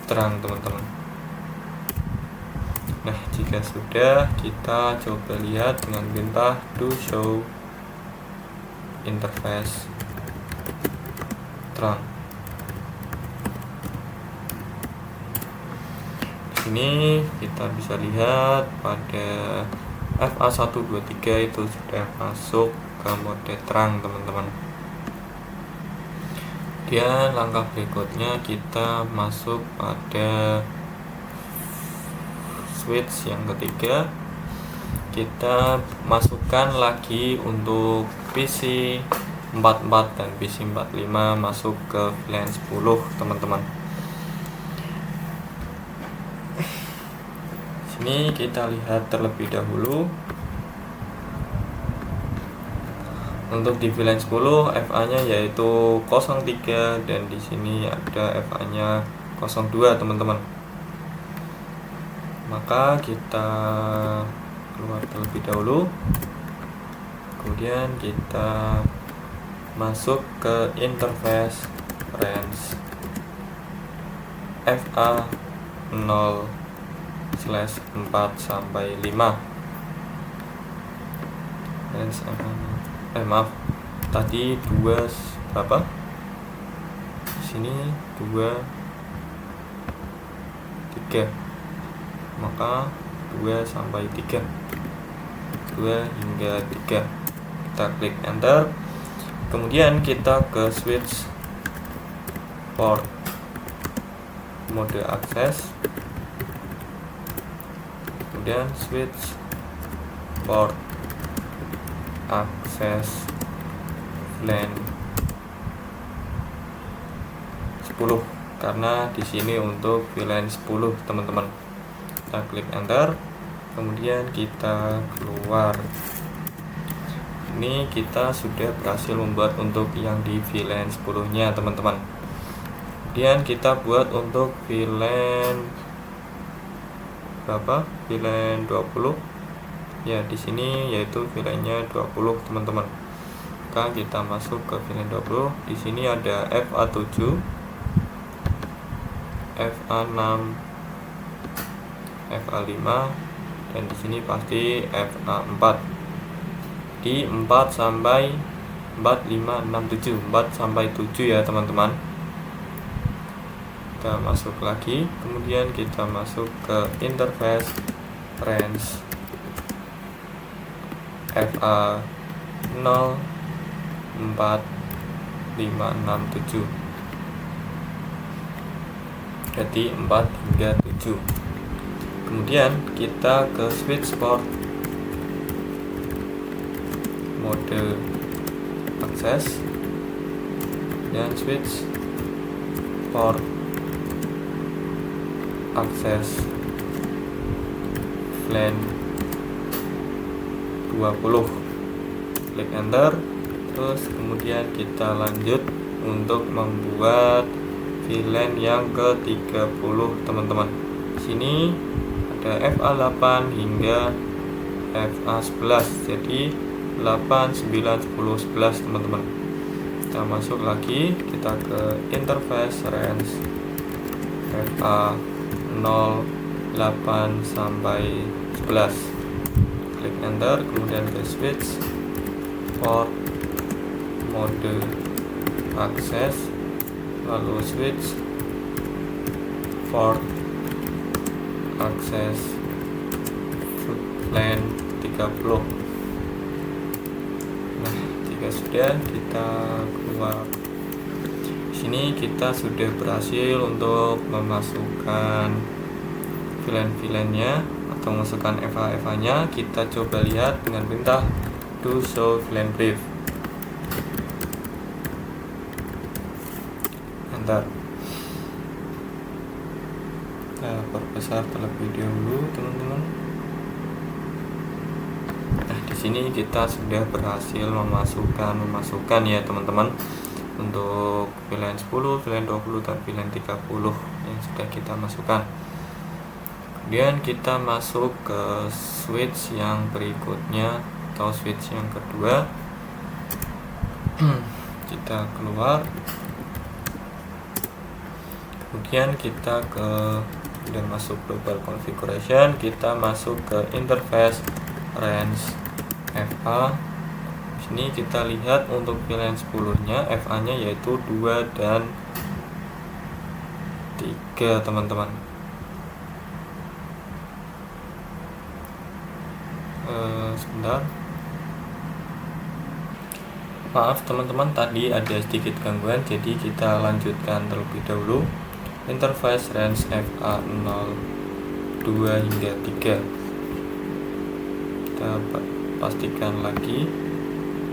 terang teman-teman. Nah, jika sudah, kita coba lihat dengan perintah do show interface terang. Di sini kita bisa lihat pada FA123 itu sudah masuk ke mode terang teman-teman. Kemudian langkah berikutnya kita masuk pada switch yang ketiga. Kita masukkan lagi untuk PC 44 dan PC 45 masuk ke VLAN 10 teman-teman. Sini kita lihat terlebih dahulu. Untuk di VLAN 10 FA-nya yaitu 03 dan di sini ada FA-nya 02 teman-teman. Maka kita keluar terlebih dahulu. Kemudian kita masuk ke interface range FA0 slash 4 sampai 5. Range maaf, tadi 2 berapa? Di sini 2, 3. Maka 2 sampai 3. 2 hingga 3. Kita klik enter. Kemudian kita ke switch port mode akses. Kemudian switch port akses VLAN 10 karena di sini untuk VLAN 10 teman-teman. Kita klik enter. Kemudian kita keluar. Ini kita sudah berhasil membuat untuk yang di VLAN 10-nya teman-teman. Kemudian kita buat untuk VLAN berapa? VLAN 20. Ya, di sini yaitu VLAN-nya 20 teman-teman. Maka kita masuk ke VLAN 20. Di sini ada FA7, FA6, FA5, dan di sini pasti FA4. Di 4 sampai 4, 5, 6, 7, 4 sampai 7 ya teman-teman. Kita masuk lagi, kemudian kita masuk ke interface range FA 0, 4, 5, 6, 7. Jadi 4 hingga 7. Kemudian kita ke switch port mode akses dan switch port akses VLAN 20. Klik enter, terus kemudian kita lanjut untuk membuat VLAN yang ke-30 teman-teman. Di sini ada FA8 hingga FA11. Jadi 8, 9, 10, 11 teman-teman. Kita masuk lagi, kita ke interface range FA 0, 8 sampai 11. Klik enter, kemudian ke switch port mode akses, lalu switch port akses VLAN 30. Nah, jika sudah, kita keluar. Di sini kita sudah berhasil untuk memasukkan VLAN-nya atau memasukkan FA-nya. Kita coba lihat dengan perintah do show VLAN brief. Enter. Kita perbesar terlebih dahulu teman-teman. Nah, di sini kita sudah berhasil memasukkan ya teman-teman, untuk VLAN 10, VLAN 20 dan VLAN 30 yang sudah kita masukkan. Kemudian kita masuk ke switch yang berikutnya atau switch yang kedua. Kita keluar, kemudian kita dan masuk global configuration, kita masuk ke interface range FA. Di sini kita lihat untuk VLAN 10-nya FA-nya yaitu 2 dan 3 teman-teman. Sebentar, maaf teman-teman, tadi ada sedikit gangguan, jadi kita lanjutkan terlebih dahulu. Interface range FA 0, 2 hingga 3. Kita pastikan lagi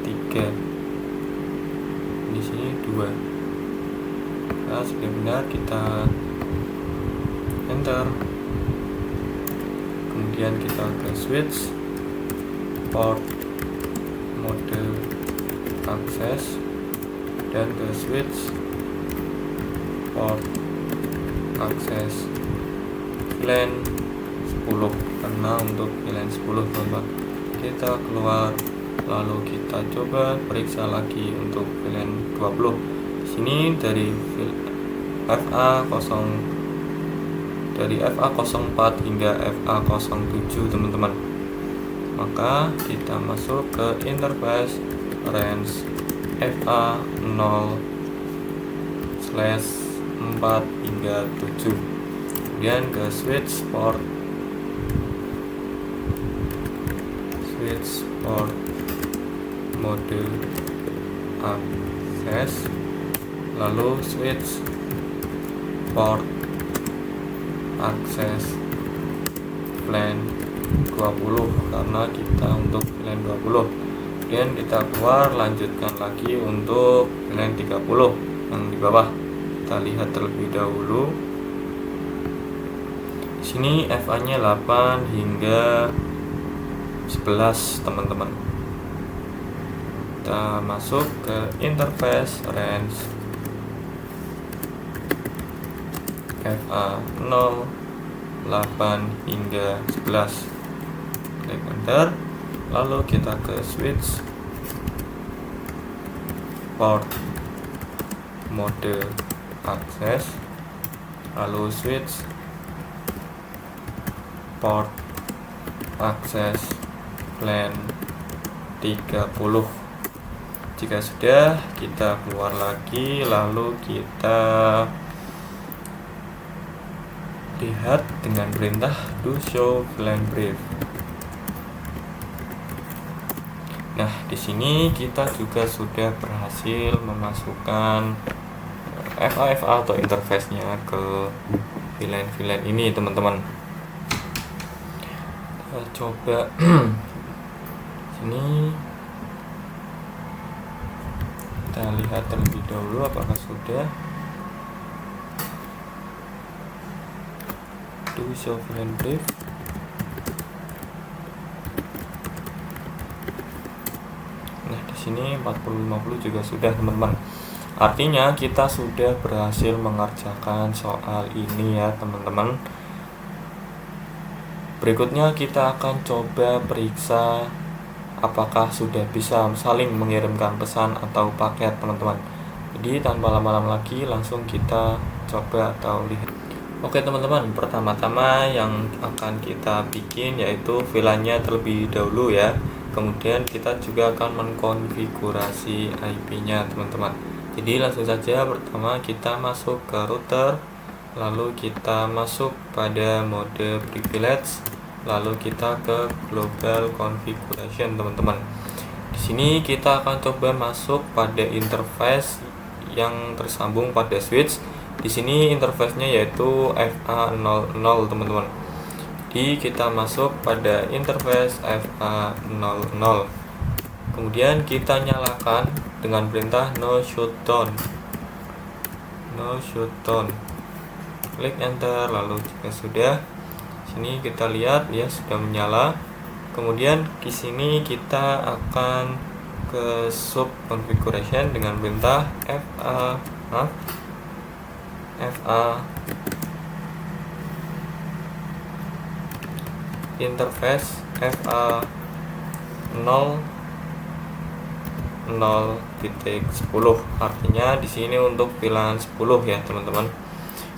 3. Di sini 2. Nah, sudah benar, kita enter. Kemudian kita ke switch port mode akses dan ke switch port akses VLAN 10, karena untuk VLAN 10 teman-teman. Kita keluar, lalu kita coba periksa lagi untuk VLAN 20. Di sini dari FA04 hingga FA07 teman-teman. Maka kita masuk ke interface range FA 0/4 hingga 7. Kemudian ke switch port mode akses, lalu switch port akses VLAN 20, karena kita untuk VLAN 20. Kemudian kita keluar, lanjutkan lagi untuk VLAN 30 yang di bawah. Kita lihat terlebih dahulu. Di sini FA-nya 8 hingga 11 teman-teman. Kita masuk ke interface range FA 0, 8 hingga 11. Klik enter, lalu kita ke switch port mode akses, lalu switch port akses LAN 30. Jika sudah, kita keluar lagi, lalu kita lihat dengan perintah do show VLAN brief. Nah, di sini kita juga sudah berhasil memasukkan FA atau interface-nya ke VLAN ini, teman-teman. Kita coba sini kita lihat terlebih dahulu apakah sudah. Do show VLAN brief. Nah, di sini 4050 juga sudah, teman-teman. Artinya kita sudah berhasil mengerjakan soal ini ya, teman-teman. Berikutnya kita akan coba periksa apakah sudah bisa saling mengirimkan pesan atau paket, teman-teman. Jadi tanpa lama-lama lagi, langsung kita coba atau lihat. Oke, teman-teman, pertama-tama yang akan kita bikin yaitu VLAN-nya terlebih dahulu ya. Kemudian kita juga akan mengkonfigurasi IP-nya, teman-teman. Jadi langsung saja, pertama kita masuk ke router, lalu kita masuk pada mode privilege, lalu kita ke global configuration, teman-teman. Di sini kita akan coba masuk pada interface yang tersambung pada switch. Di sini interface-nya yaitu FA00, teman-teman. Jadi kita masuk pada interface FA00. Kemudian kita nyalakan dengan perintah no shutdown. No shutdown. Klik enter, lalu jika sudah, sini kita lihat ya sudah menyala. Kemudian di sini kita akan ke sub configuration dengan perintah FA interface FA00.10. Artinya di sini untuk VLAN 10 ya, teman-teman.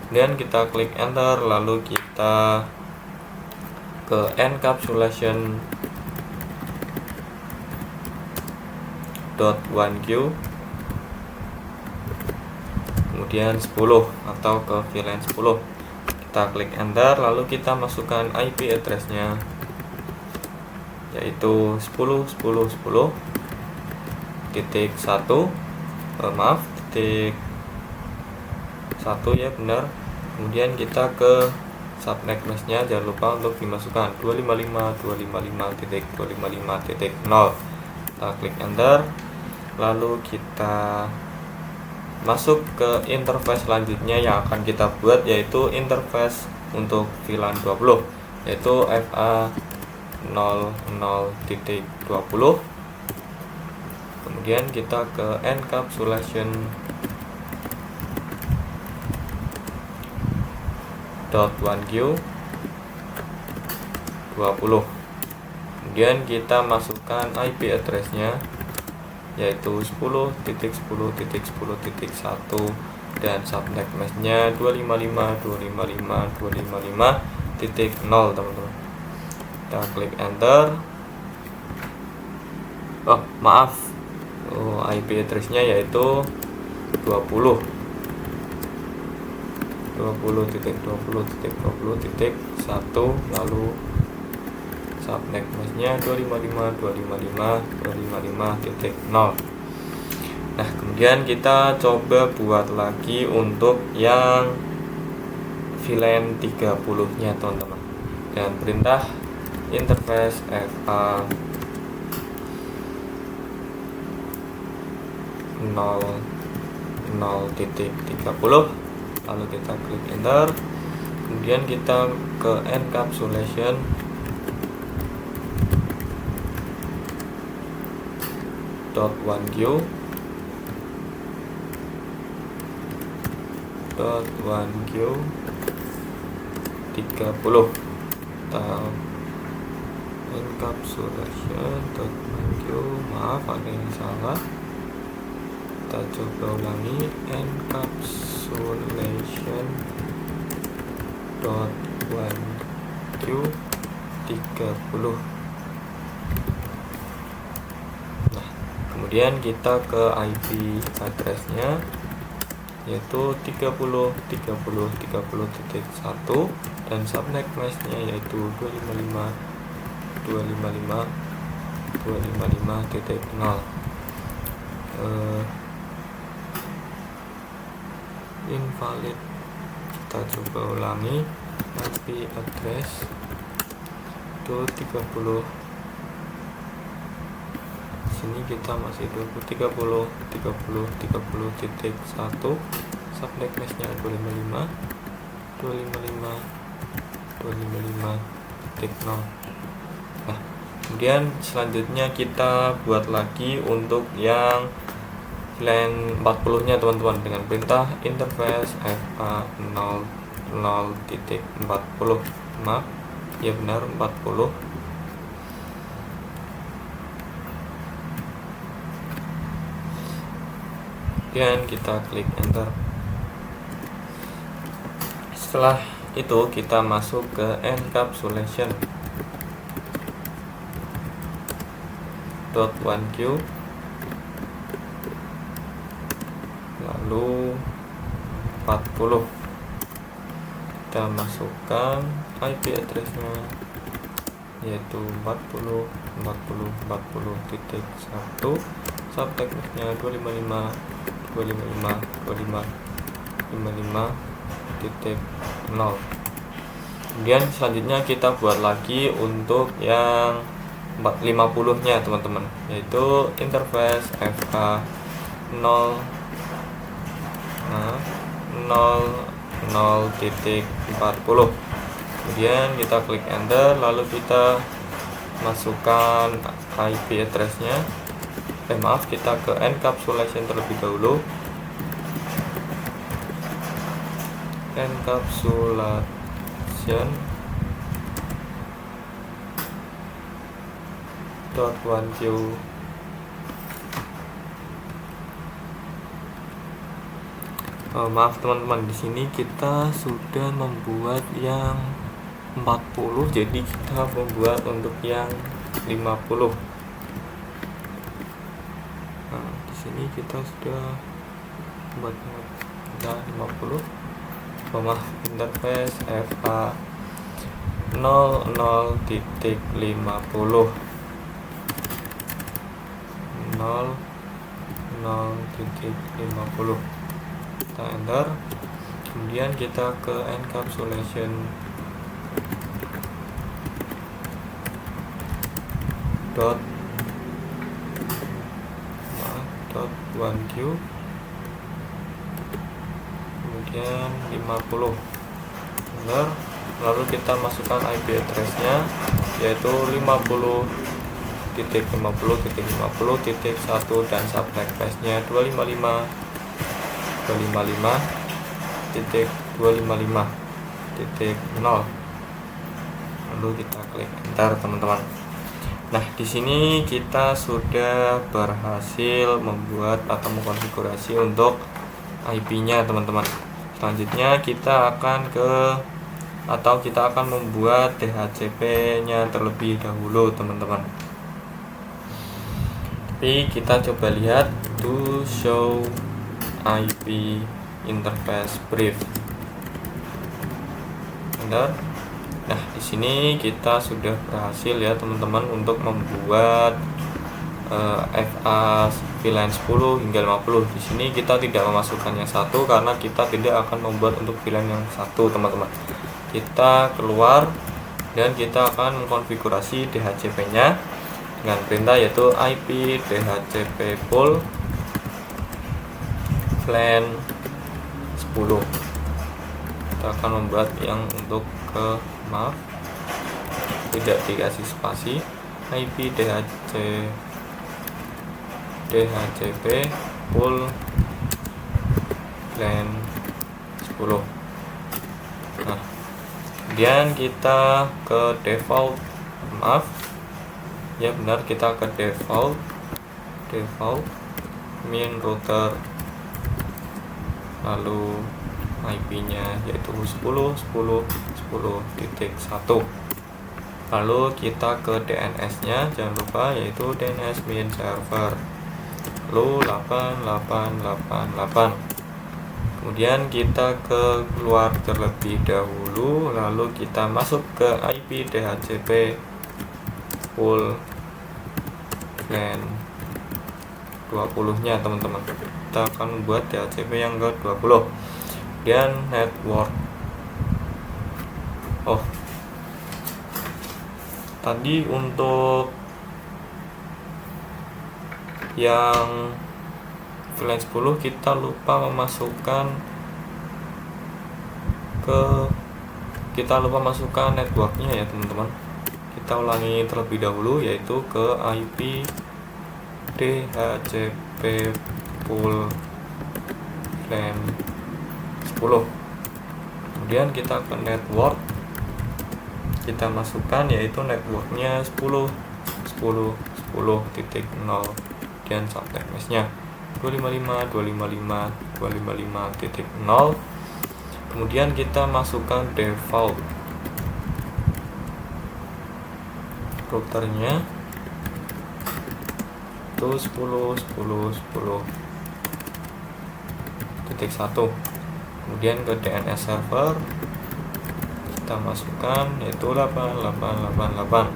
Kemudian kita klik enter, lalu kita ke encapsulation .1q, kemudian 10 atau ke VLAN 10. Kita klik enter, lalu kita masukkan IP address-nya yaitu 10.10.10.1 titik 1 ya, benar. Kemudian kita ke subnet mesh-nya, jangan lupa untuk dimasukkan 255.255.255.0. Kita klik enter, lalu kita masuk ke interface selanjutnya yang akan kita buat, yaitu interface untuk VLAN 20 yaitu FA00.20. Kemudian kita ke encapsulation .1q 20. Kemudian kita masukkan IP address-nya yaitu 10.10.10.1 dan subnet mesh-nya 255.255.255.0, teman-teman. Kita klik enter. IP address-nya yaitu 20.20.20.1, lalu subnet mesh-nya 255.255.255.0. Nah, kemudian kita coba buat lagi untuk yang VLAN 30-nya, teman-teman. Dan perintah interface FA 0.30, lalu kita klik enter. Kemudian kita ke encapsulation .1q 30 atau encapsulation .1q, maaf ada yang salah. Kita coba ulangi, encapsulation .1q 30. Nah, kemudian kita ke IP address-nya, yaitu 30.30.30.1 dan subnet mask-nya yaitu 255.255.0. Invalid. Kita coba ulangi. IP address itu 30. Sini kita masih 30.30.30.1, subnet mask-nya 255.255.0. Nah, kemudian selanjutnya kita buat lagi untuk yang VLAN 40 nya teman-teman, dengan perintah interface FA00.40. maaf ya, benar 40. Dan kita klik enter. Setelah itu kita masuk ke encapsulation .1q, lalu 40. Kita masukkan IP address-nya yaitu 40.40.40.1, subnet-nya 255.255.0. Kemudian selanjutnya kita buat lagi untuk yang 50 nya teman-teman, yaitu interface FA 0.40. Kemudian kita klik enter, lalu kita masukkan IP address-nya. Kita ke encapsulation terlebih dahulu. Encapsulation .1q, maaf teman-teman, di sini kita sudah membuat yang 40, jadi kita membuat untuk yang 50. Nah, di sini kita sudah buat 50. Maaf, interface FA 00.50 00.50. Kita enter. Kemudian kita ke encapsulation .1q, kemudian 50. Benar. Lalu kita masukkan IP address-nya yaitu 50.50.50.1 dan subnet mask-nya 255.255.0. Lalu kita klik enter teman-teman. Nah, di sini kita sudah berhasil membuat atau mengkonfigurasi untuk IP-nya teman-teman. Selanjutnya kita akan membuat DHCP-nya terlebih dahulu teman-teman. Tapi kita coba lihat to show IP interface brief. Benar. Nah, di sini kita sudah berhasil ya teman-teman untuk membuat FA VLAN 10 hingga 50. Di sini kita tidak memasukkan yang satu karena kita tidak akan membuat untuk VLAN yang satu teman-teman. Kita keluar dan kita akan mengkonfigurasi DHCP-nya dengan perintah yaitu IP DHCP pool VLAN 10. Kita akan membuat yang untuk tidak dikasih spasi, IP DHCP pool VLAN 10. Nah, kemudian kita ke default, ya benar, kita ke default main router, lalu IP-nya yaitu 10.10.10.1. Lalu kita ke DNS nya, jangan lupa, yaitu DNS main server, lalu 8888. Kemudian kita keluar terlebih dahulu, lalu kita masuk ke IP DHCP pool LAN 20 nya teman-teman. Kita akan membuat DHCP yang ke 20. Kemudian network. Tadi untuk yang VLAN 10 kita lupa memasukkan networknya ya teman-teman. Kita ulangi terlebih dahulu, yaitu ke IP DHCP pool LAN 10. Kemudian kita ke network, kita masukkan yaitu networknya 10.10.10.0 dan subnet mesh-nya 255.255.255.0. Kemudian kita masukkan default routernya itu 10.10.10.1. Kemudian ke DNS server kita masukkan yaitu 8888.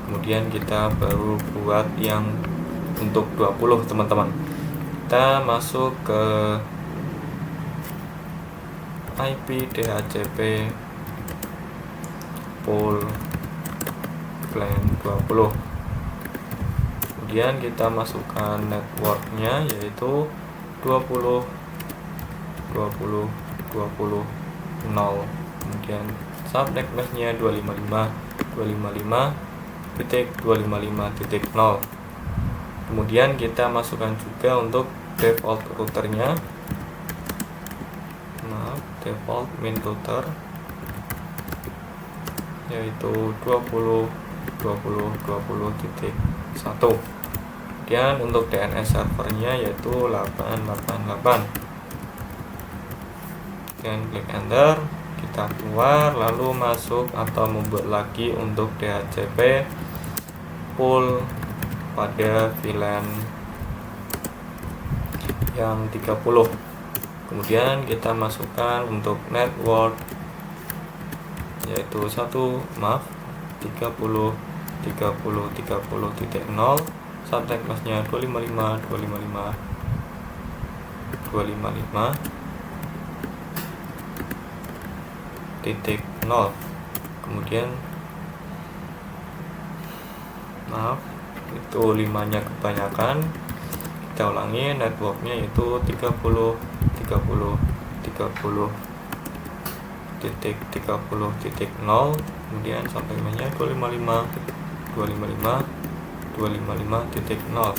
Kemudian kita baru buat yang untuk 20 teman-teman. Kita masuk ke IP DHCP pool LAN 20. Kemudian kita masukkan networknya yaitu 20 20 20 0. Kemudian subnet mesh-nya 255.255.255.0. Kemudian kita masukkan juga untuk default routernya, default main router yaitu 20.20.20.1. Kemudian untuk DNS servernya yaitu 888. Dan klik enter, kita keluar lalu masuk atau membuat lagi untuk DHCP pool pada VLAN yang 30. Kemudian kita masukkan untuk network yaitu 30.30.30.0, subnet mesh-nya 255.255.0. Kemudian itu 5-nya kebanyakan. Kita ulangi, networknya itu 30.30.30.0, kemudian sampai nya 255.255.255.0.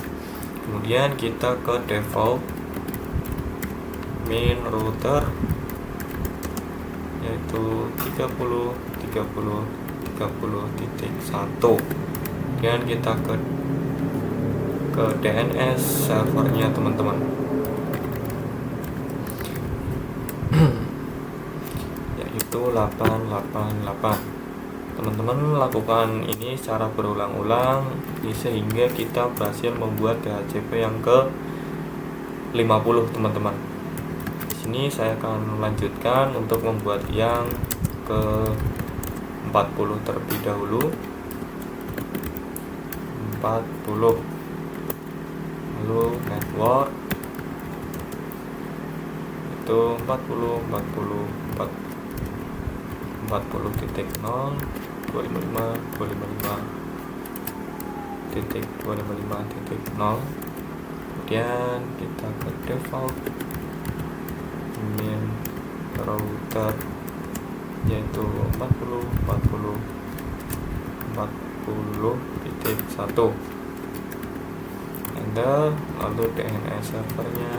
Kemudian kita ke default main router yaitu 30.30.30.1. Kemudian kita ke DNS servernya teman-teman, yaitu 888. Teman-teman lakukan ini secara berulang-ulang sehingga kita berhasil membuat DHCP yang ke 50 teman-teman. Di sini saya akan melanjutkan untuk membuat yang ke 40 terlebih dahulu. 40, lalu network itu 40.0 255.255.0. Kemudian kita ke default main router yaitu 40.1. Enter, lalu DNS servernya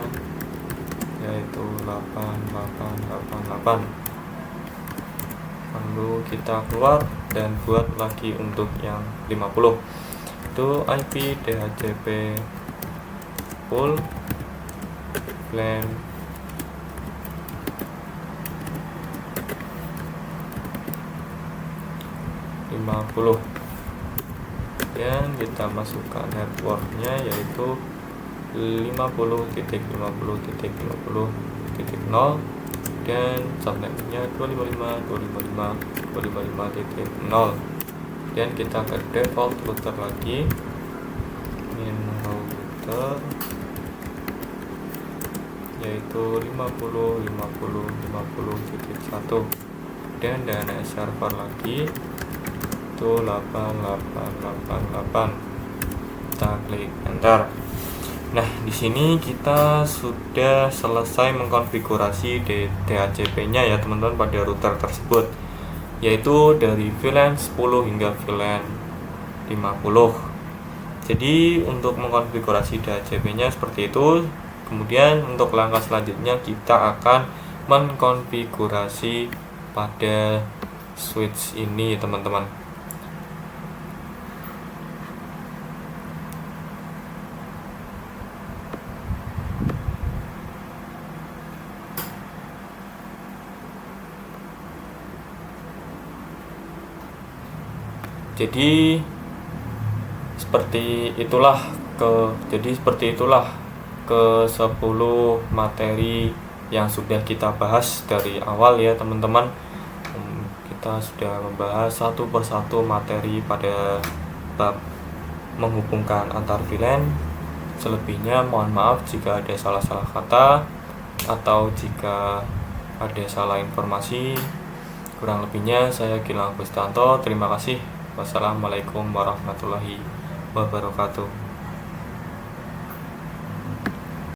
yaitu 8888. Lalu kita keluar dan buat lagi untuk yang 50. Itu IP DHCP pool LAN 50. 50. Dan kita masukkan networknya yaitu 50.50.50.0 dan subnetnya 255.255.255.0. dan kita ke default router lagi, min router yaitu 50.50.50.1 dan DNS server lagi itu 8888. Kita klik enter. Nah, di sini kita sudah selesai mengkonfigurasi DHCP-nya ya teman-teman pada router tersebut, yaitu dari VLAN 10 hingga VLAN 50. Jadi untuk mengkonfigurasi DHCP-nya seperti itu. Kemudian untuk langkah selanjutnya kita akan mengkonfigurasi pada switch ini teman-teman. Jadi seperti itulah ke 10 materi yang sudah kita bahas dari awal ya teman-teman. Kita sudah membahas satu persatu materi pada bab menghubungkan antar VLAN. Selebihnya mohon maaf jika ada salah-salah kata atau jika ada salah informasi. Kurang lebihnya saya Gilang Agustianto. Terima kasih. Wassalamualaikum warahmatullahi wabarakatuh.